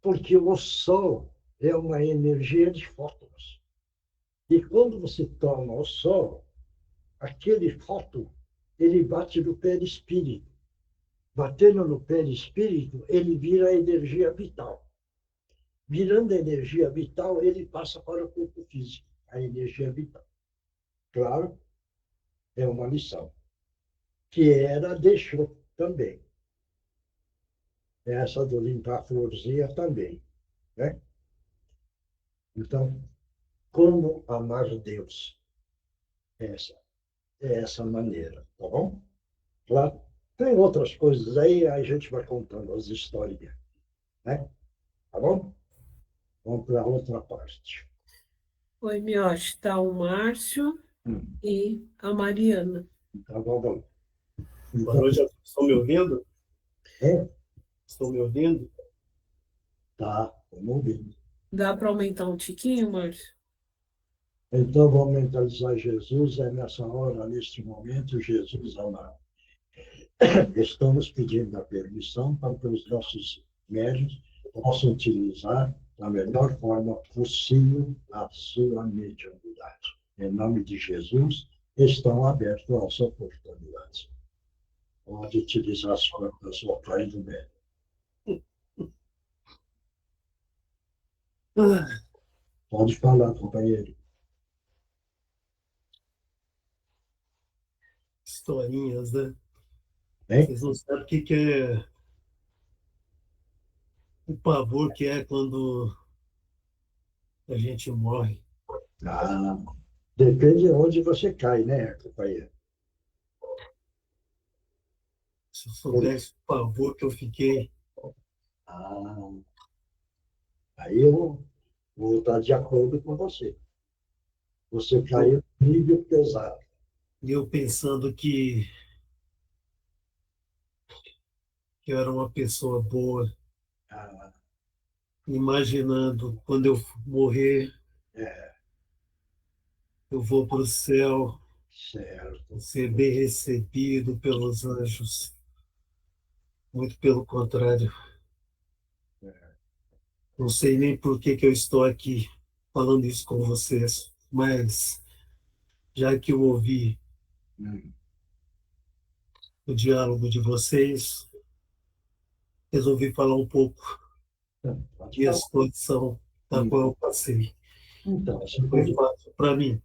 Porque o sol é uma energia de fótons. E quando você toma o sol, aquele fóton, ele bate no perispírito. Batendo no perispírito, ele vira energia vital. Virando energia vital, ele passa para o corpo físico, a energia vital. Claro, é uma lição. Que ela deixou também. Essa do limpar a florzinha também. Né? Então, como amar Deus? Essa é essa maneira, tá bom? Claro. Tem outras coisas aí, a gente vai contando as histórias, né? Tá bom? Vamos para a outra parte. Oi, Mioche, está o Márcio e a Mariana. Tá bom, bom. Boa noite, estão me ouvindo? É? Estão me ouvindo? Tá, estamos ouvindo. Dá para aumentar um tiquinho, Márcio? Então, vamos mentalizar Jesus, é nessa hora, neste momento, Jesus amado. Estamos pedindo a permissão para que os nossos médios possam utilizar da melhor forma possível a sua mediunidade. Em nome de Jesus, estão abertas as oportunidades. Pode utilizar as cordas vocais do médium. Pode falar, companheiro. Historinhas, né? Hein? Vocês não sabem o que é o pavor que é quando a gente morre. Ah, depende de onde você cai, né, companheiro? Se eu soubesse o pavor que eu fiquei. Ah, aí eu vou estar de acordo com você. Você caiu no nível pesado. E eu pensando que eu era uma pessoa boa, Ah, imaginando quando eu morrer, eu vou para o céu, certo. ser bem recebido pelos anjos. Muito pelo contrário. Não sei nem por que eu estou aqui falando isso com vocês, mas já que eu ouvi o diálogo de vocês, resolvi falar um pouco da situação da qual eu passei. Então, Foi fácil para mim?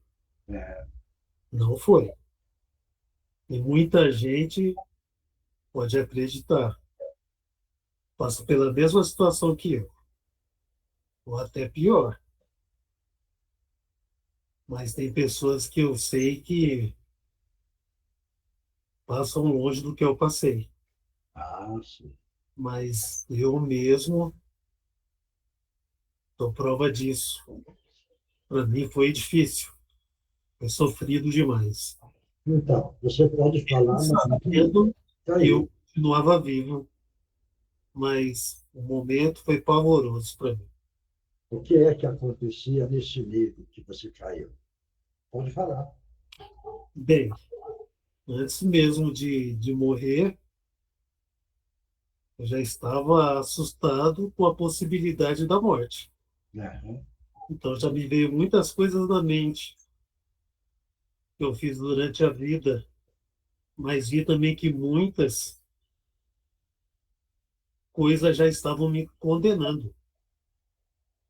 É. Não foi. E muita gente pode acreditar. Passa pela mesma situação que eu, ou até pior. Mas tem pessoas que eu sei que passam longe do que eu passei. Ah, sim. Mas eu mesmo dou prova disso. Para mim foi difícil. Foi sofrido demais. Então, você pode falar... Sabendo que eu continuava vivo, mas o momento foi pavoroso para mim. O que é que acontecia nesse nível que você caiu? Pode falar. Bem, antes mesmo de morrer, eu já estava assustado com a possibilidade da morte. Então já me veio muitas coisas na mente que eu fiz durante a vida, mas vi também que muitas coisas já estavam me condenando.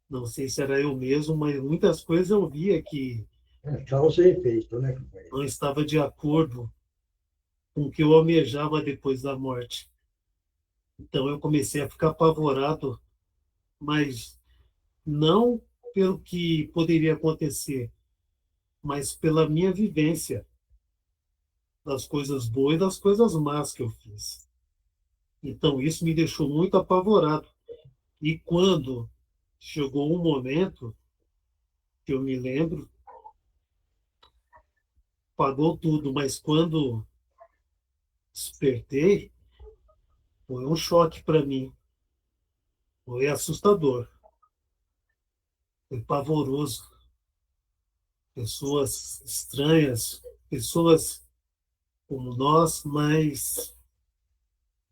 Não sei se era eu mesmo, mas muitas coisas eu via que causa e efeito, né, companheiro? não estava de acordo com o que eu almejava depois da morte. Então eu comecei a ficar apavorado, mas não pelo que poderia acontecer, mas pela minha vivência das coisas boas e das coisas más que eu fiz. Então isso me deixou muito apavorado. E quando chegou um momento que eu me lembro, pagou tudo, mas quando despertei, foi um choque para mim, foi assustador, foi pavoroso. Pessoas estranhas, pessoas como nós, mas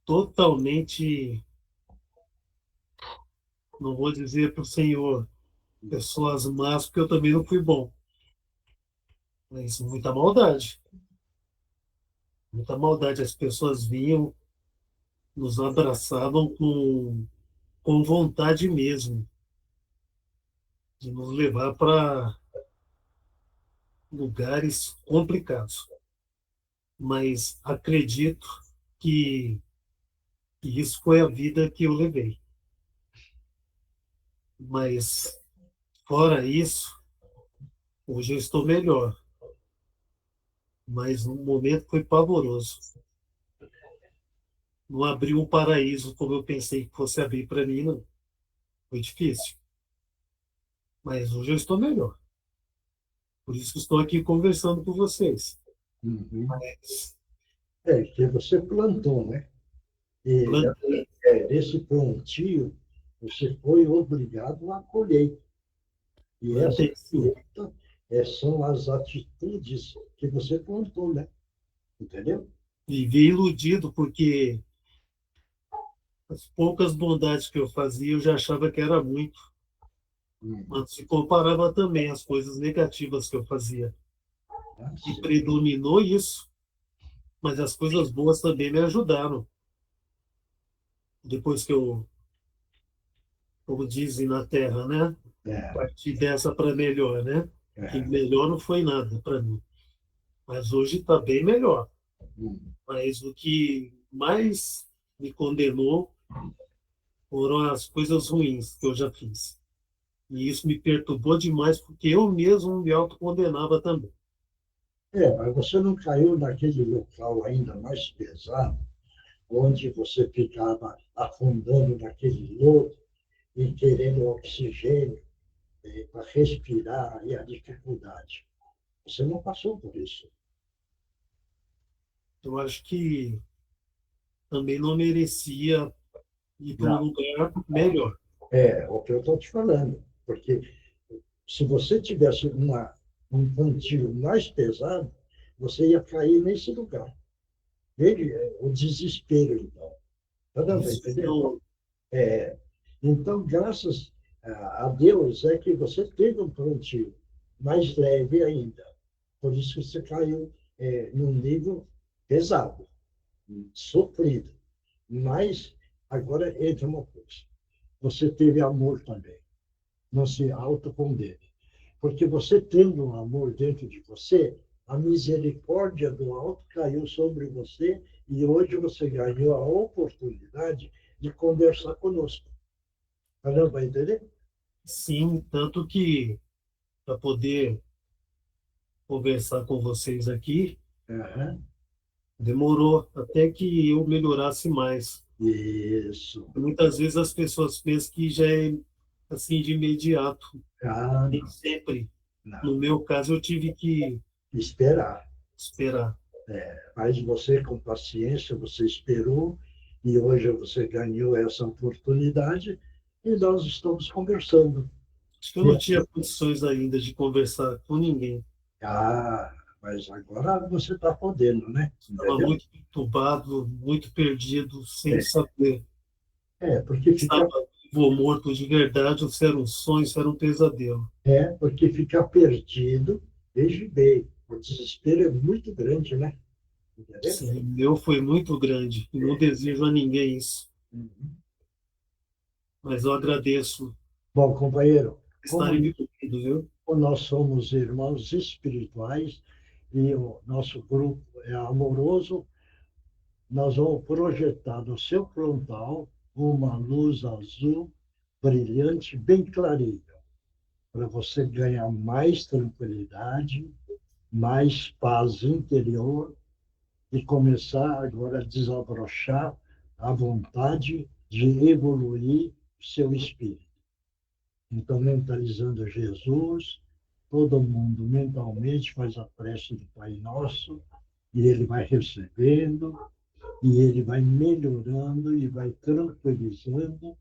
totalmente, não vou dizer para o Senhor, pessoas más, porque eu também não fui bom, mas muita maldade. Muita maldade. As pessoas vinham, nos abraçavam com vontade mesmo de nos levar para lugares complicados. Mas acredito que isso foi a vida que eu levei. Mas, fora isso, hoje eu estou melhor. Mas no momento foi pavoroso. Não abriu um paraíso como eu pensei que fosse abrir para mim, não. Foi difícil. Mas hoje eu estou melhor. Por isso que estou aqui conversando com vocês. Uhum. Mas, Que você plantou, né? E plantei. nesse plantio, você foi obrigado a colher. E essa Plantei, sim. colheita são as atitudes que você plantou, né? Entendeu? Vivi iludido porque as poucas bondades que eu fazia eu já achava que era muito. Mas se comparava também às coisas negativas que eu fazia. E predominou isso. Mas as coisas boas também me ajudaram. Depois que eu, como dizem na Terra, né? Parti dessa para melhor, né? Que melhor não foi nada para mim. Mas hoje está bem melhor. Mas o que mais me condenou foram as coisas ruins que eu já fiz. E isso me perturbou demais, porque eu mesmo me autocondenava também. Mas você não caiu naquele local ainda mais pesado, onde você ficava afundando naquele lodo e querendo oxigênio para respirar e a dificuldade. Você não passou por isso. Eu acho que também não merecia ir para um Não. lugar melhor. O que eu estou te falando. Porque se você tivesse um plantio mais pesado, você ia cair nesse lugar. Veja o desespero, então. Tá dando para entender? Então, graças a Deus é que você teve um plantio mais leve ainda. Por isso você caiu num nível pesado, sofrido. Mas agora entra uma coisa. Você teve amor também. Não se autocondene. Porque você tendo um amor dentro de você, a misericórdia do alto caiu sobre você e hoje você ganhou a oportunidade de conversar conosco. Não vai entender? Sim, tanto que para poder conversar com vocês aqui, demorou até que eu melhorasse mais. Isso. Muitas vezes as pessoas pensam que já é assim de imediato. Nem sempre. Não. No meu caso, eu tive que Esperar. esperar. Mas você, com paciência, você esperou e hoje você ganhou essa oportunidade e nós estamos conversando. Acho que eu não tinha condições ainda de conversar com ninguém. Mas agora você está podendo, né? Estava muito perturbado, muito perdido, sem saber Porque se estava vivo ou morto de verdade, ou se era um sonho, se era um pesadelo. Porque ficar perdido, veja bem, o desespero é muito grande, né? Entendeu? Sim, o meu foi muito grande, e não desejo a ninguém isso. Mas eu agradeço Bom, companheiro, estarem me ouvindo, viu? nós somos irmãos espirituais e o nosso grupo é amoroso, nós vamos projetar no seu frontal uma luz azul brilhante, bem clarinha, para você ganhar mais tranquilidade, mais paz interior e começar agora a desabrochar a vontade de evoluir o seu espírito. Então, mentalizando Jesus, todo mundo mentalmente faz a prece do Pai Nosso, e ele vai recebendo, e ele vai melhorando, e vai tranquilizando,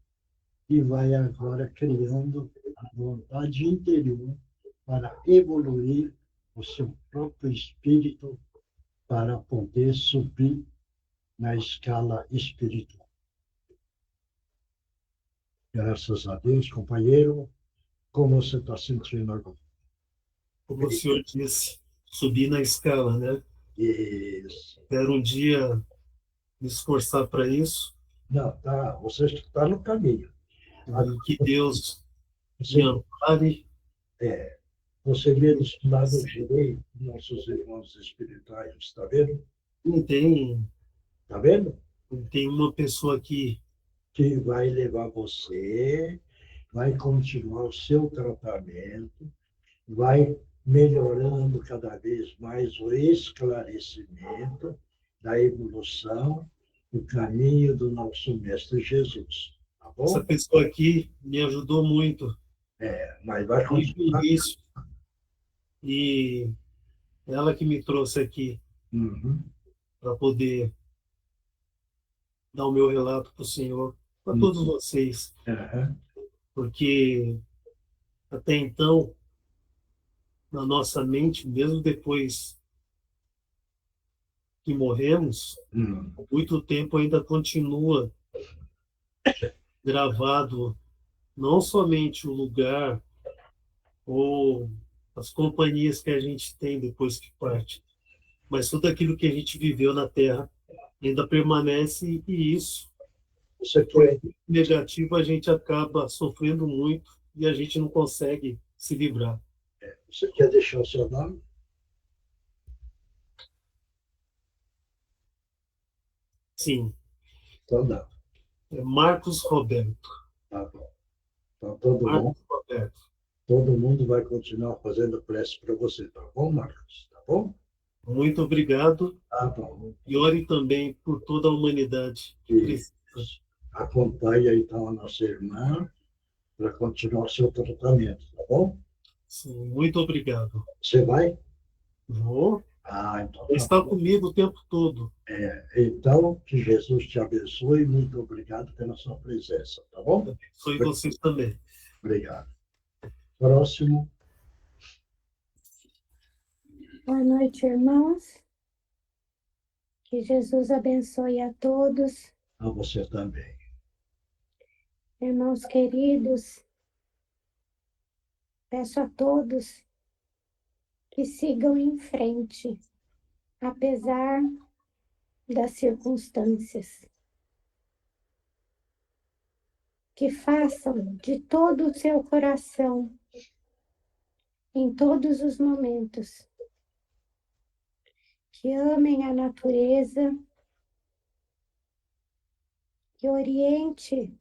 e vai agora criando a vontade interior para evoluir o seu próprio espírito para poder subir na escala espiritual. Graças a Deus, companheiro, como você está sentindo agora? Como o senhor disse, subir na escala, né? Isso. Quero um dia me esforçar para isso. Não, tá, você está no caminho. E que Deus me Você, ampare. você vê do lado direito nossos irmãos espirituais, está vendo? Não tem, Está vendo? tem uma pessoa aqui Que vai levar você, vai continuar o seu tratamento, vai melhorando cada vez mais o esclarecimento da evolução, o caminho do nosso Mestre Jesus. Tá bom? essa pessoa aqui me ajudou muito Mas vai desde o continuar. início. E ela que me trouxe aqui Uhum. para poder dar o meu relato para o senhor, para todos vocês, Uhum. porque até então, na nossa mente, mesmo depois que morremos, Uhum. muito tempo ainda continua gravado não somente o lugar ou as companhias que a gente tem depois que parte, mas tudo aquilo que a gente viveu na Terra ainda permanece, e isso, Você por quer, negativo, a gente acaba sofrendo muito e a gente não consegue se livrar. você quer deixar o seu nome? Sim, Então não. é Marcos Roberto. Tá bom. Então Marcos Roberto. todo mundo vai continuar fazendo prece para você, tá bom, Marcos? Tá bom? Muito obrigado. Tá bom. E ore também por toda a humanidade que precisa. Acompanhe então a nossa irmã para continuar o seu tratamento, tá bom? Sim, muito obrigado. Você vai? Vou. Então Está comigo o tempo todo. Então, que Jesus te abençoe. Muito obrigado pela sua presença, tá bom? Sou vocês também. Obrigado. Próximo. Boa noite, irmãos. Que Jesus abençoe a todos. A você também. Irmãos queridos, peço a todos que sigam em frente, apesar das circunstâncias. Que façam de todo o seu coração, em todos os momentos, que amem a natureza, que oriente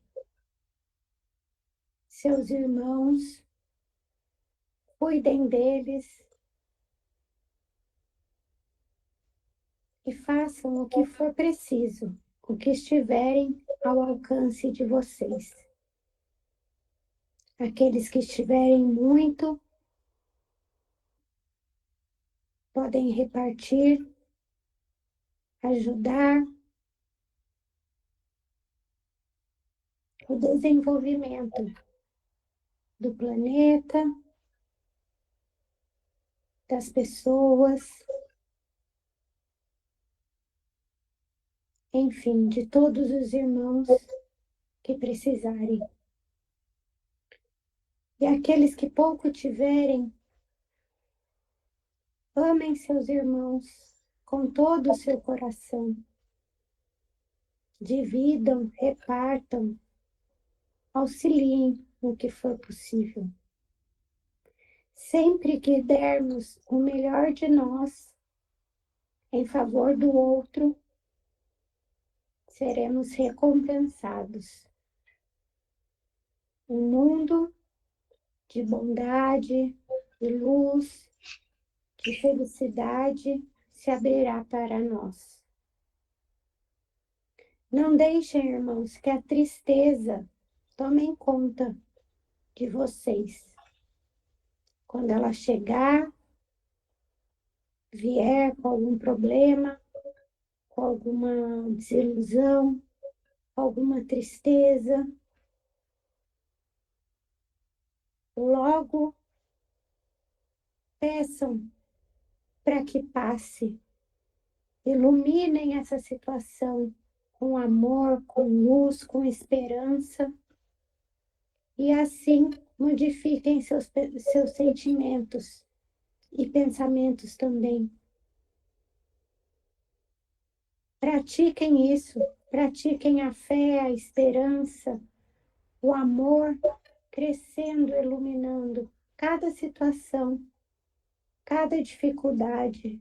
seus irmãos, cuidem deles e façam o que for preciso, o que estiverem ao alcance de vocês. Aqueles que estiverem muito, podem repartir, ajudar o desenvolvimento do planeta, das pessoas, enfim, de todos os irmãos que precisarem. E aqueles que pouco tiverem, amem seus irmãos com todo o seu coração. Dividam, repartam, auxiliem no que for possível. Sempre que dermos o melhor de nós em favor do outro, seremos recompensados. Um mundo de bondade, de luz, de felicidade se abrirá para nós. Não deixem, irmãos, que a tristeza tome conta de vocês. Quando ela chegar, vier com algum problema, com alguma desilusão, alguma tristeza, logo peçam para que passe. Iluminem essa situação com amor, com luz, com esperança, e assim modifiquem seus sentimentos e pensamentos também. Pratiquem isso, pratiquem a fé, a esperança, o amor, crescendo, iluminando cada situação, cada dificuldade.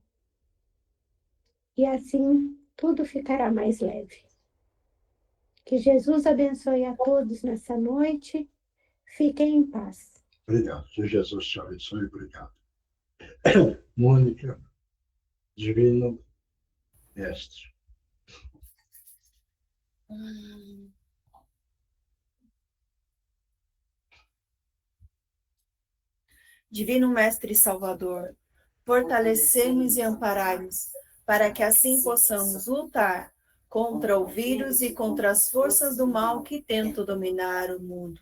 E assim tudo ficará mais leve. Que Jesus abençoe a todos nessa noite. Fiquem em paz. Obrigado. Que Jesus te abençoe. Obrigado. Mônica, Divino Mestre. Divino Mestre e Salvador, fortalecei-nos e amparai-nos, para que assim possamos lutar contra o vírus e contra as forças do mal que tentam dominar o mundo.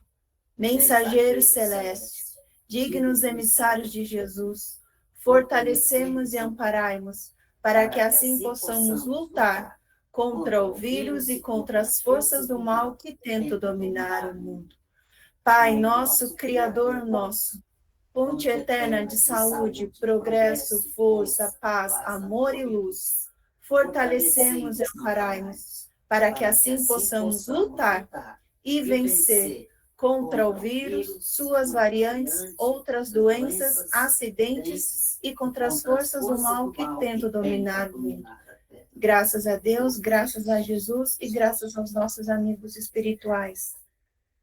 Mensageiros celestes, dignos emissários de Jesus, fortalecemos e amparai-nos, para que assim possamos lutar contra o vírus e contra as forças do mal que tentam dominar o mundo. Pai nosso, Criador nosso, fonte eterna de saúde, progresso, força, paz, amor e luz, fortalecemos e amparai-nos, para que assim possamos lutar e vencer contra o vírus, suas variantes, outras doenças, acidentes e contra as forças do mal que tentam dominar o mundo. Graças a Deus, graças a Jesus e graças aos nossos amigos espirituais.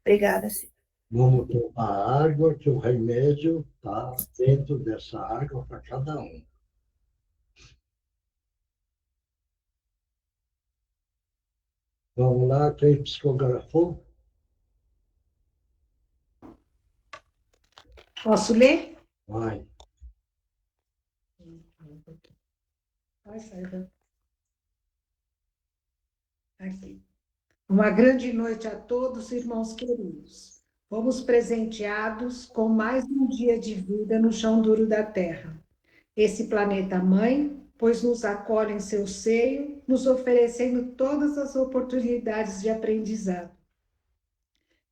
Obrigada, Senhor. Vamos tomar água, que o remédio está dentro dessa água para cada um. Vamos lá, quem psicografou? Posso ler? Vai. Aqui. Uma grande noite a todos, irmãos queridos. Fomos presenteados com mais um dia de vida no chão duro da Terra. Esse planeta mãe, pois nos acolhe em seu seio, nos oferecendo todas as oportunidades de aprendizado.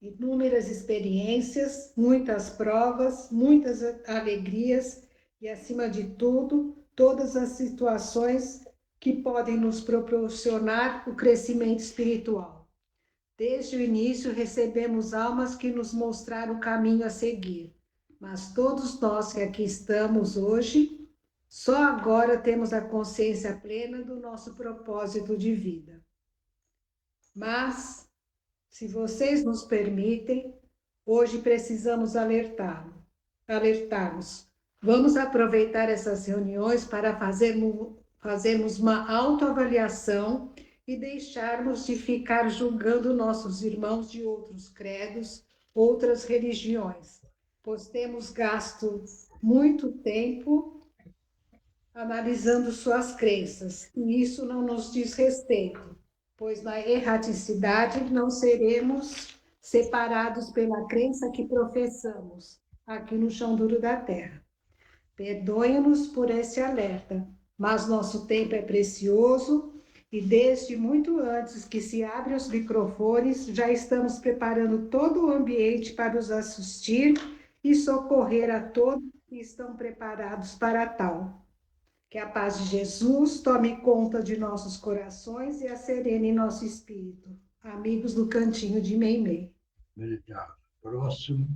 Inúmeras experiências, muitas provas, muitas alegrias e, acima de tudo, todas as situações que podem nos proporcionar o crescimento espiritual. Desde o início, recebemos almas que nos mostraram o caminho a seguir, mas todos nós que aqui estamos hoje, só agora temos a consciência plena do nosso propósito de vida. Mas, se vocês nos permitem, hoje precisamos alertar-nos. Vamos aproveitar essas reuniões para fazermos uma autoavaliação e deixarmos de ficar julgando nossos irmãos de outros credos, outras religiões, pois temos gasto muito tempo analisando suas crenças, e isso não nos diz respeito, pois na erraticidade não seremos separados pela crença que professamos aqui no chão duro da Terra. Perdoem-nos por esse alerta, mas nosso tempo é precioso e desde muito antes que se abrem os microfones, já estamos preparando todo o ambiente para os assistir e socorrer a todos que estão preparados para tal. Que a paz de Jesus tome conta de nossos corações e acerene nosso espírito. Amigos do Cantinho de Meimei. Obrigado. Próximo.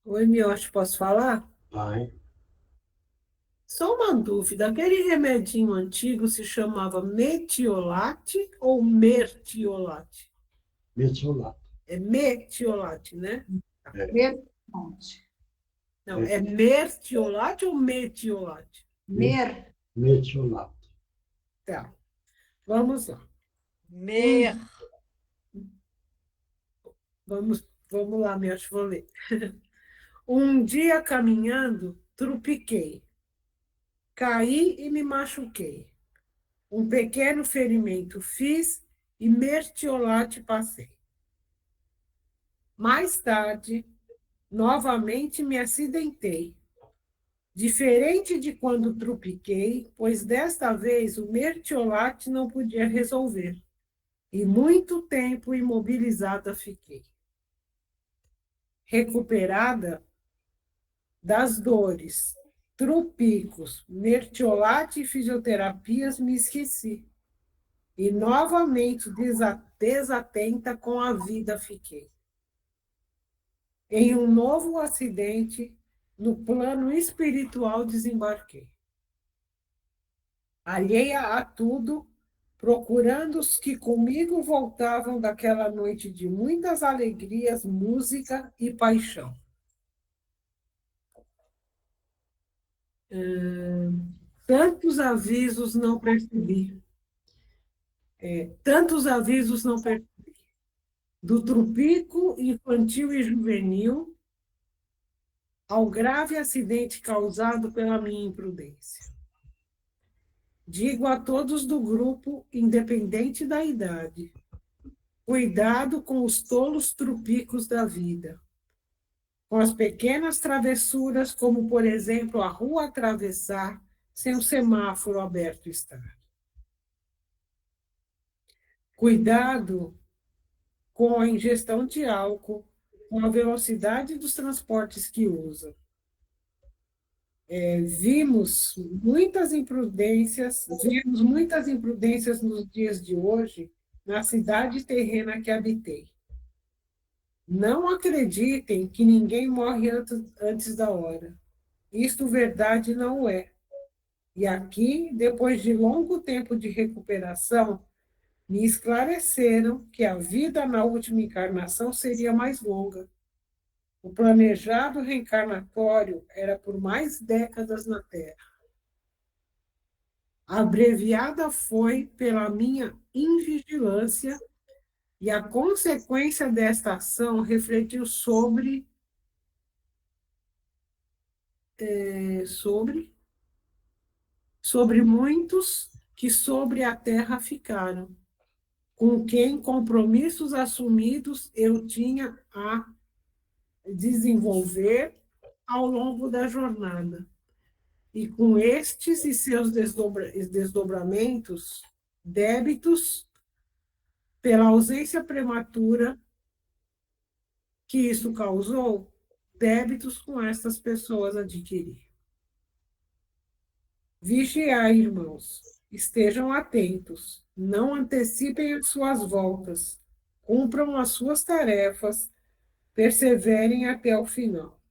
Oi, Miotti, posso falar? Vai. Só uma dúvida, aquele remedinho antigo se chamava metiolate ou mertiolate? Metiolate. É metiolate, né? Mertiolate. Não, é mertiolate ou metiolate? Metiolate. Tá, vamos lá. Vamos lá, me acho que vou ler. Um dia caminhando, trupiquei. Caí e me machuquei. Um pequeno ferimento fiz e mertiolate passei. Mais tarde, novamente me acidentei. Diferente de quando trupiquei, pois desta vez o mertiolate não podia resolver. E muito tempo imobilizada fiquei. Recuperada das dores, trupicos, mertiolate e fisioterapias, me esqueci. E novamente desatenta com a vida fiquei. Em um novo acidente, no plano espiritual desembarquei. Alheia a tudo, procurando os que comigo voltavam daquela noite de muitas alegrias, música e paixão. Tantos avisos não percebi. Tantos avisos não percebi. Do trupico infantil e juvenil ao grave acidente causado pela minha imprudência. Digo a todos do grupo, independente da idade, cuidado com os tolos trupicos da vida, com as pequenas travessuras, como, por exemplo, a rua atravessar sem o semáforo aberto estar. Cuidado com a ingestão de álcool, com a velocidade dos transportes que usa. Vimos muitas imprudências nos dias de hoje na cidade terrena que habitei. Não acreditem que ninguém morre antes da hora. Isto verdade não é. E aqui, depois de longo tempo de recuperação, me esclareceram que a vida na última encarnação seria mais longa. O planejado reencarnatório era por mais décadas na Terra. Abreviada foi pela minha invigilância e a consequência desta ação refletiu sobre muitos que sobre a Terra ficaram, com quem compromissos assumidos eu tinha a desenvolver ao longo da jornada. E com estes e seus desdobramentos, débitos, pela ausência prematura que isso causou, débitos com estas pessoas adquirir. Vigiai, irmãos, estejam atentos, não antecipem as suas voltas, cumpram as suas tarefas, perseverem até o final.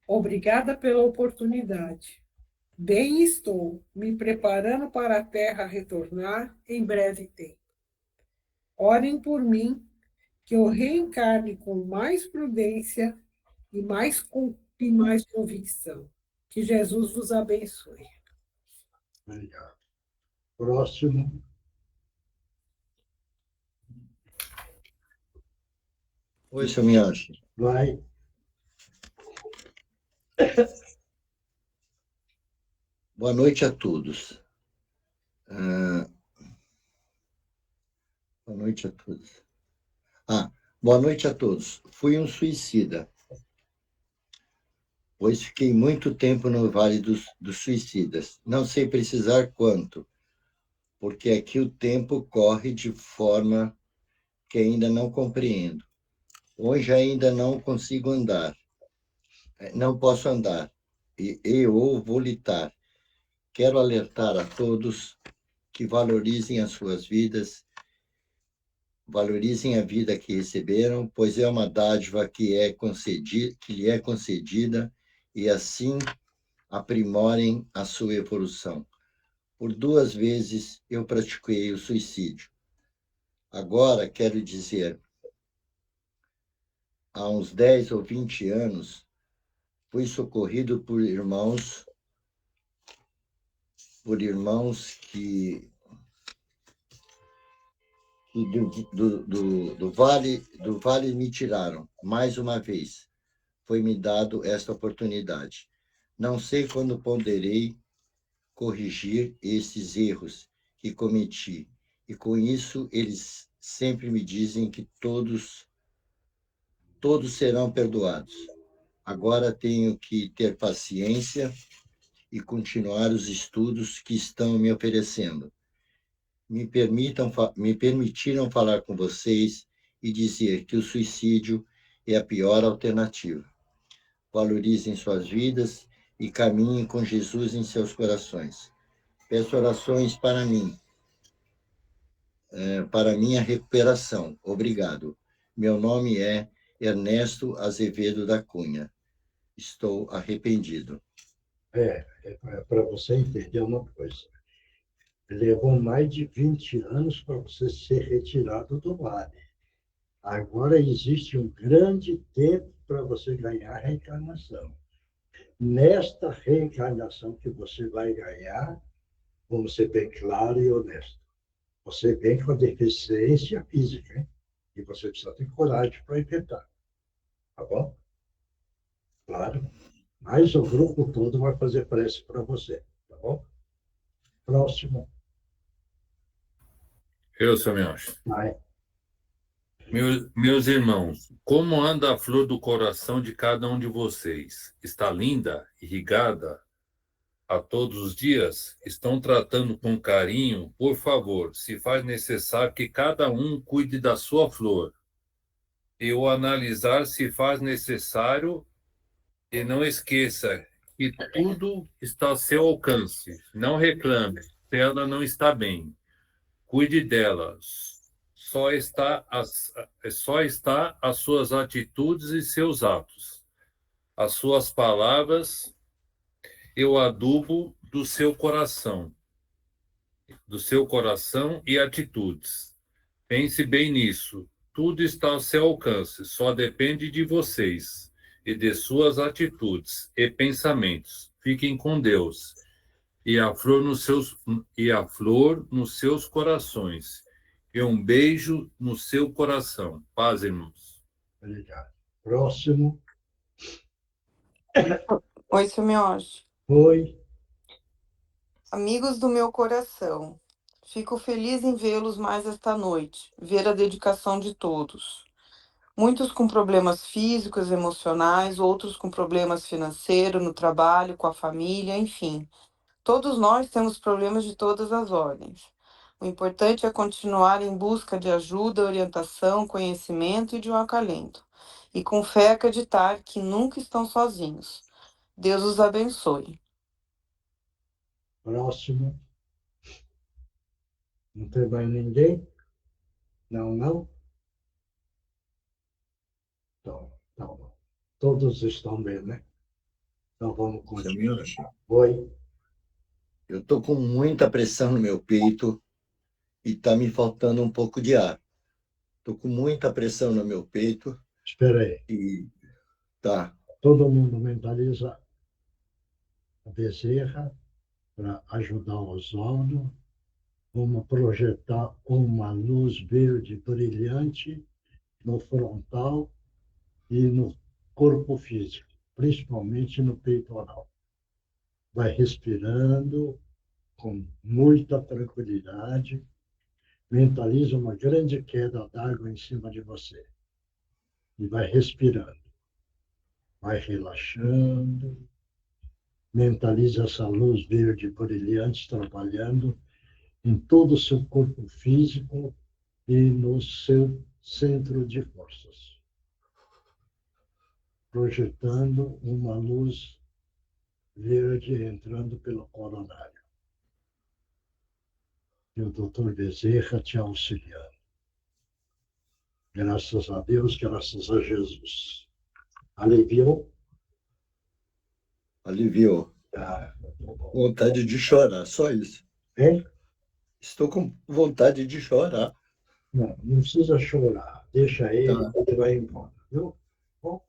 Obrigada pela oportunidade. Bem estou, me preparando para a Terra retornar em breve tempo. Orem por mim, que eu reencarne com mais prudência e mais convicção. Que Jesus vos abençoe. Obrigado. Próximo. Oi, seu Miyashi. Vai. Boa noite a todos. Boa noite a todos. Boa noite a todos. Fui um suicida, pois fiquei muito tempo no Vale dos Suicidas. Não sei precisar quanto, porque aqui o tempo corre de forma que ainda não compreendo. Hoje ainda não consigo andar. Não posso andar. Ou volitar. Quero alertar a todos que valorizem as suas vidas, valorizem a vida que receberam, pois é uma dádiva que lhe é concedida, e assim aprimorem a sua evolução. Por 2 vezes eu pratiquei o suicídio. Agora, quero dizer, há uns 10 ou 20 anos, fui socorrido por irmãos que do vale me tiraram. Mais uma vez, foi-me dado esta oportunidade. Não sei quando poderei corrigir esses erros que cometi. E com isso, eles sempre me dizem que todos serão perdoados. Agora tenho que ter paciência e continuar os estudos que estão me oferecendo. Me permitiram falar com vocês e dizer que o suicídio é a pior alternativa. Valorizem suas vidas e caminhem com Jesus em seus corações. Peço orações para mim, para minha recuperação. Obrigado. Meu nome é Ernesto Azevedo da Cunha. Estou arrependido. Para você entender uma coisa. Levou mais de 20 anos para você ser retirado do vale. Agora existe um grande tempo para você ganhar a reencarnação. Nesta reencarnação que você vai ganhar, vamos ser bem claro e honesto. Você vem com a deficiência física, hein? E você precisa ter coragem para enfrentar. Tá bom? Claro. Mas o grupo todo vai fazer prece para você. Tá bom? Próximo. Eu, seu Miocha. Vai. Meus irmãos, como anda a flor do coração de cada um de vocês? Está linda, irrigada a todos os dias? Estão tratando com carinho? Por favor, se faz necessário que cada um cuide da sua flor. Eu analisar se faz necessário e não esqueça que tudo está ao seu alcance. Não reclame se ela não está bem. Cuide dela. Só está as suas atitudes e seus atos. As suas palavras e o adubo do seu coração e atitudes. Pense bem nisso. Tudo está ao seu alcance, só depende de vocês e de suas atitudes e pensamentos. Fiquem com Deus. E a flor nos seus corações. E um beijo no seu coração. Paz, irmãos. Obrigado. Próximo. Oi, seu Miocha. Oi. Amigos do meu coração, fico feliz em vê-los mais esta noite, ver a dedicação de todos. Muitos com problemas físicos, emocionais, outros com problemas financeiros, no trabalho, com a família, enfim. Todos nós temos problemas de todas as ordens. O importante é continuar em busca de ajuda, orientação, conhecimento e de um acalento. E com fé acreditar que nunca estão sozinhos. Deus os abençoe. Próximo. Não tem mais ninguém? Não? Então, tá bom. Todos estão bem, né? Então vamos continuar. Oi. Eu estou com muita pressão no meu peito e está me faltando um pouco de ar. Estou com muita pressão no meu peito. Espera aí. E tá. Todo mundo mentaliza a Bezerra para ajudar o Oswaldo. Vamos projetar uma luz verde brilhante no frontal e no corpo físico, principalmente no peitoral. Vai respirando com muita tranquilidade. Mentaliza uma grande queda d'água em cima de você. E vai respirando. Vai relaxando. Mentaliza essa luz verde brilhante trabalhando em todo o seu corpo físico e no seu centro de forças. Projetando uma luz verde entrando pelo coronário. E o Dr. Bezerra te auxiliando. Graças a Deus, graças a Jesus. Aliviou? Aliviou. Vontade de chorar, só isso. Hein? Estou com vontade de chorar. Não precisa chorar. Deixa ele, ele vai embora. Viu? Bom,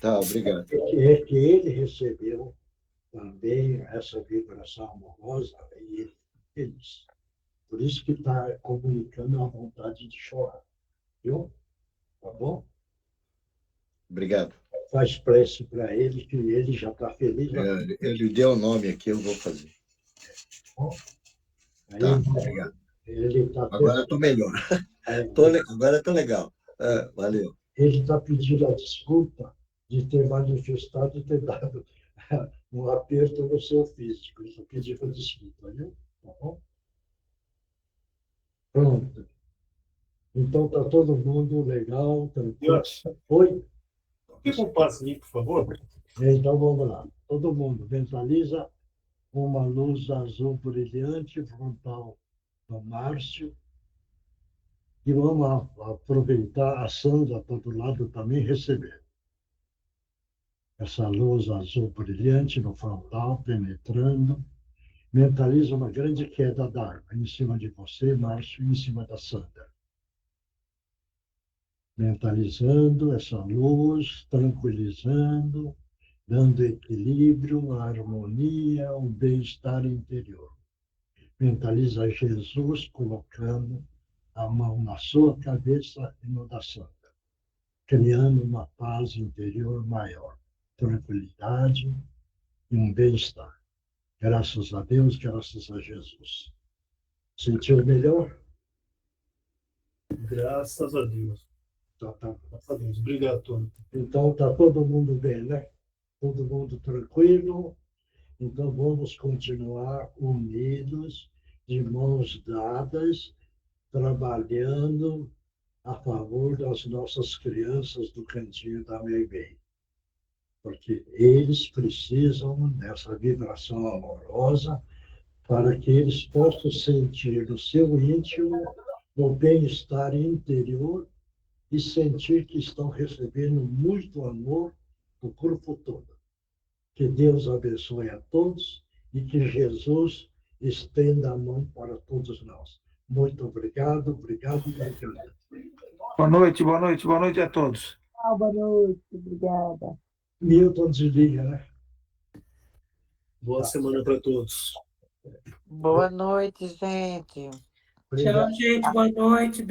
tá, obrigado. É que ele recebeu também essa vibração amorosa e ele feliz. Por isso que está comunicando a vontade de chorar. Viu? Tá bom? Obrigado. Faz prece para ele, que ele já está feliz. Ele deu o nome aqui, eu vou fazer. Bom, aí, Tá, obrigado. ele tá Agora eu estou melhor. Agora estou legal. Valeu. Ele está pedindo a desculpa de ter manifestado e ter dado um aperto no seu físico. Ele está pedindo desculpa, viu? Tá bom? Pronto. Então está todo mundo legal, tranquilo. Oi? Fica um passinho, por favor. Então vamos lá. Todo mundo mentaliza uma luz azul brilhante frontal do Márcio. E vamos aproveitar a Sandra para do lado também receber. Essa luz azul brilhante no frontal, penetrando. Mentaliza uma grande queda d'água em cima de você, Márcio, e em cima da Sandra. Mentalizando essa luz, tranquilizando, dando equilíbrio, harmonia, um bem-estar interior. Mentaliza Jesus colocando a mão na sua cabeça e no da Sandra, criando uma paz interior maior, tranquilidade e um bem-estar. Graças a Deus, graças a Jesus. Sentiu melhor? Graças a Deus. Graças a Deus. Obrigado, Tony. Então, está todo mundo bem, né? Todo mundo tranquilo. Então, vamos continuar unidos, de mãos dadas, trabalhando a favor das nossas crianças do Cantinho da Meibem. Porque eles precisam dessa vibração amorosa para que eles possam sentir no seu íntimo o bem-estar interior e sentir que estão recebendo muito amor do corpo todo. Que Deus abençoe a todos e que Jesus estenda a mão para todos nós. Muito obrigado, obrigado, obrigado. Boa noite a todos. Boa noite, obrigada. Milton, desliga, né? Boa semana para todos. Boa noite, gente. Tchau, gente. Boa noite.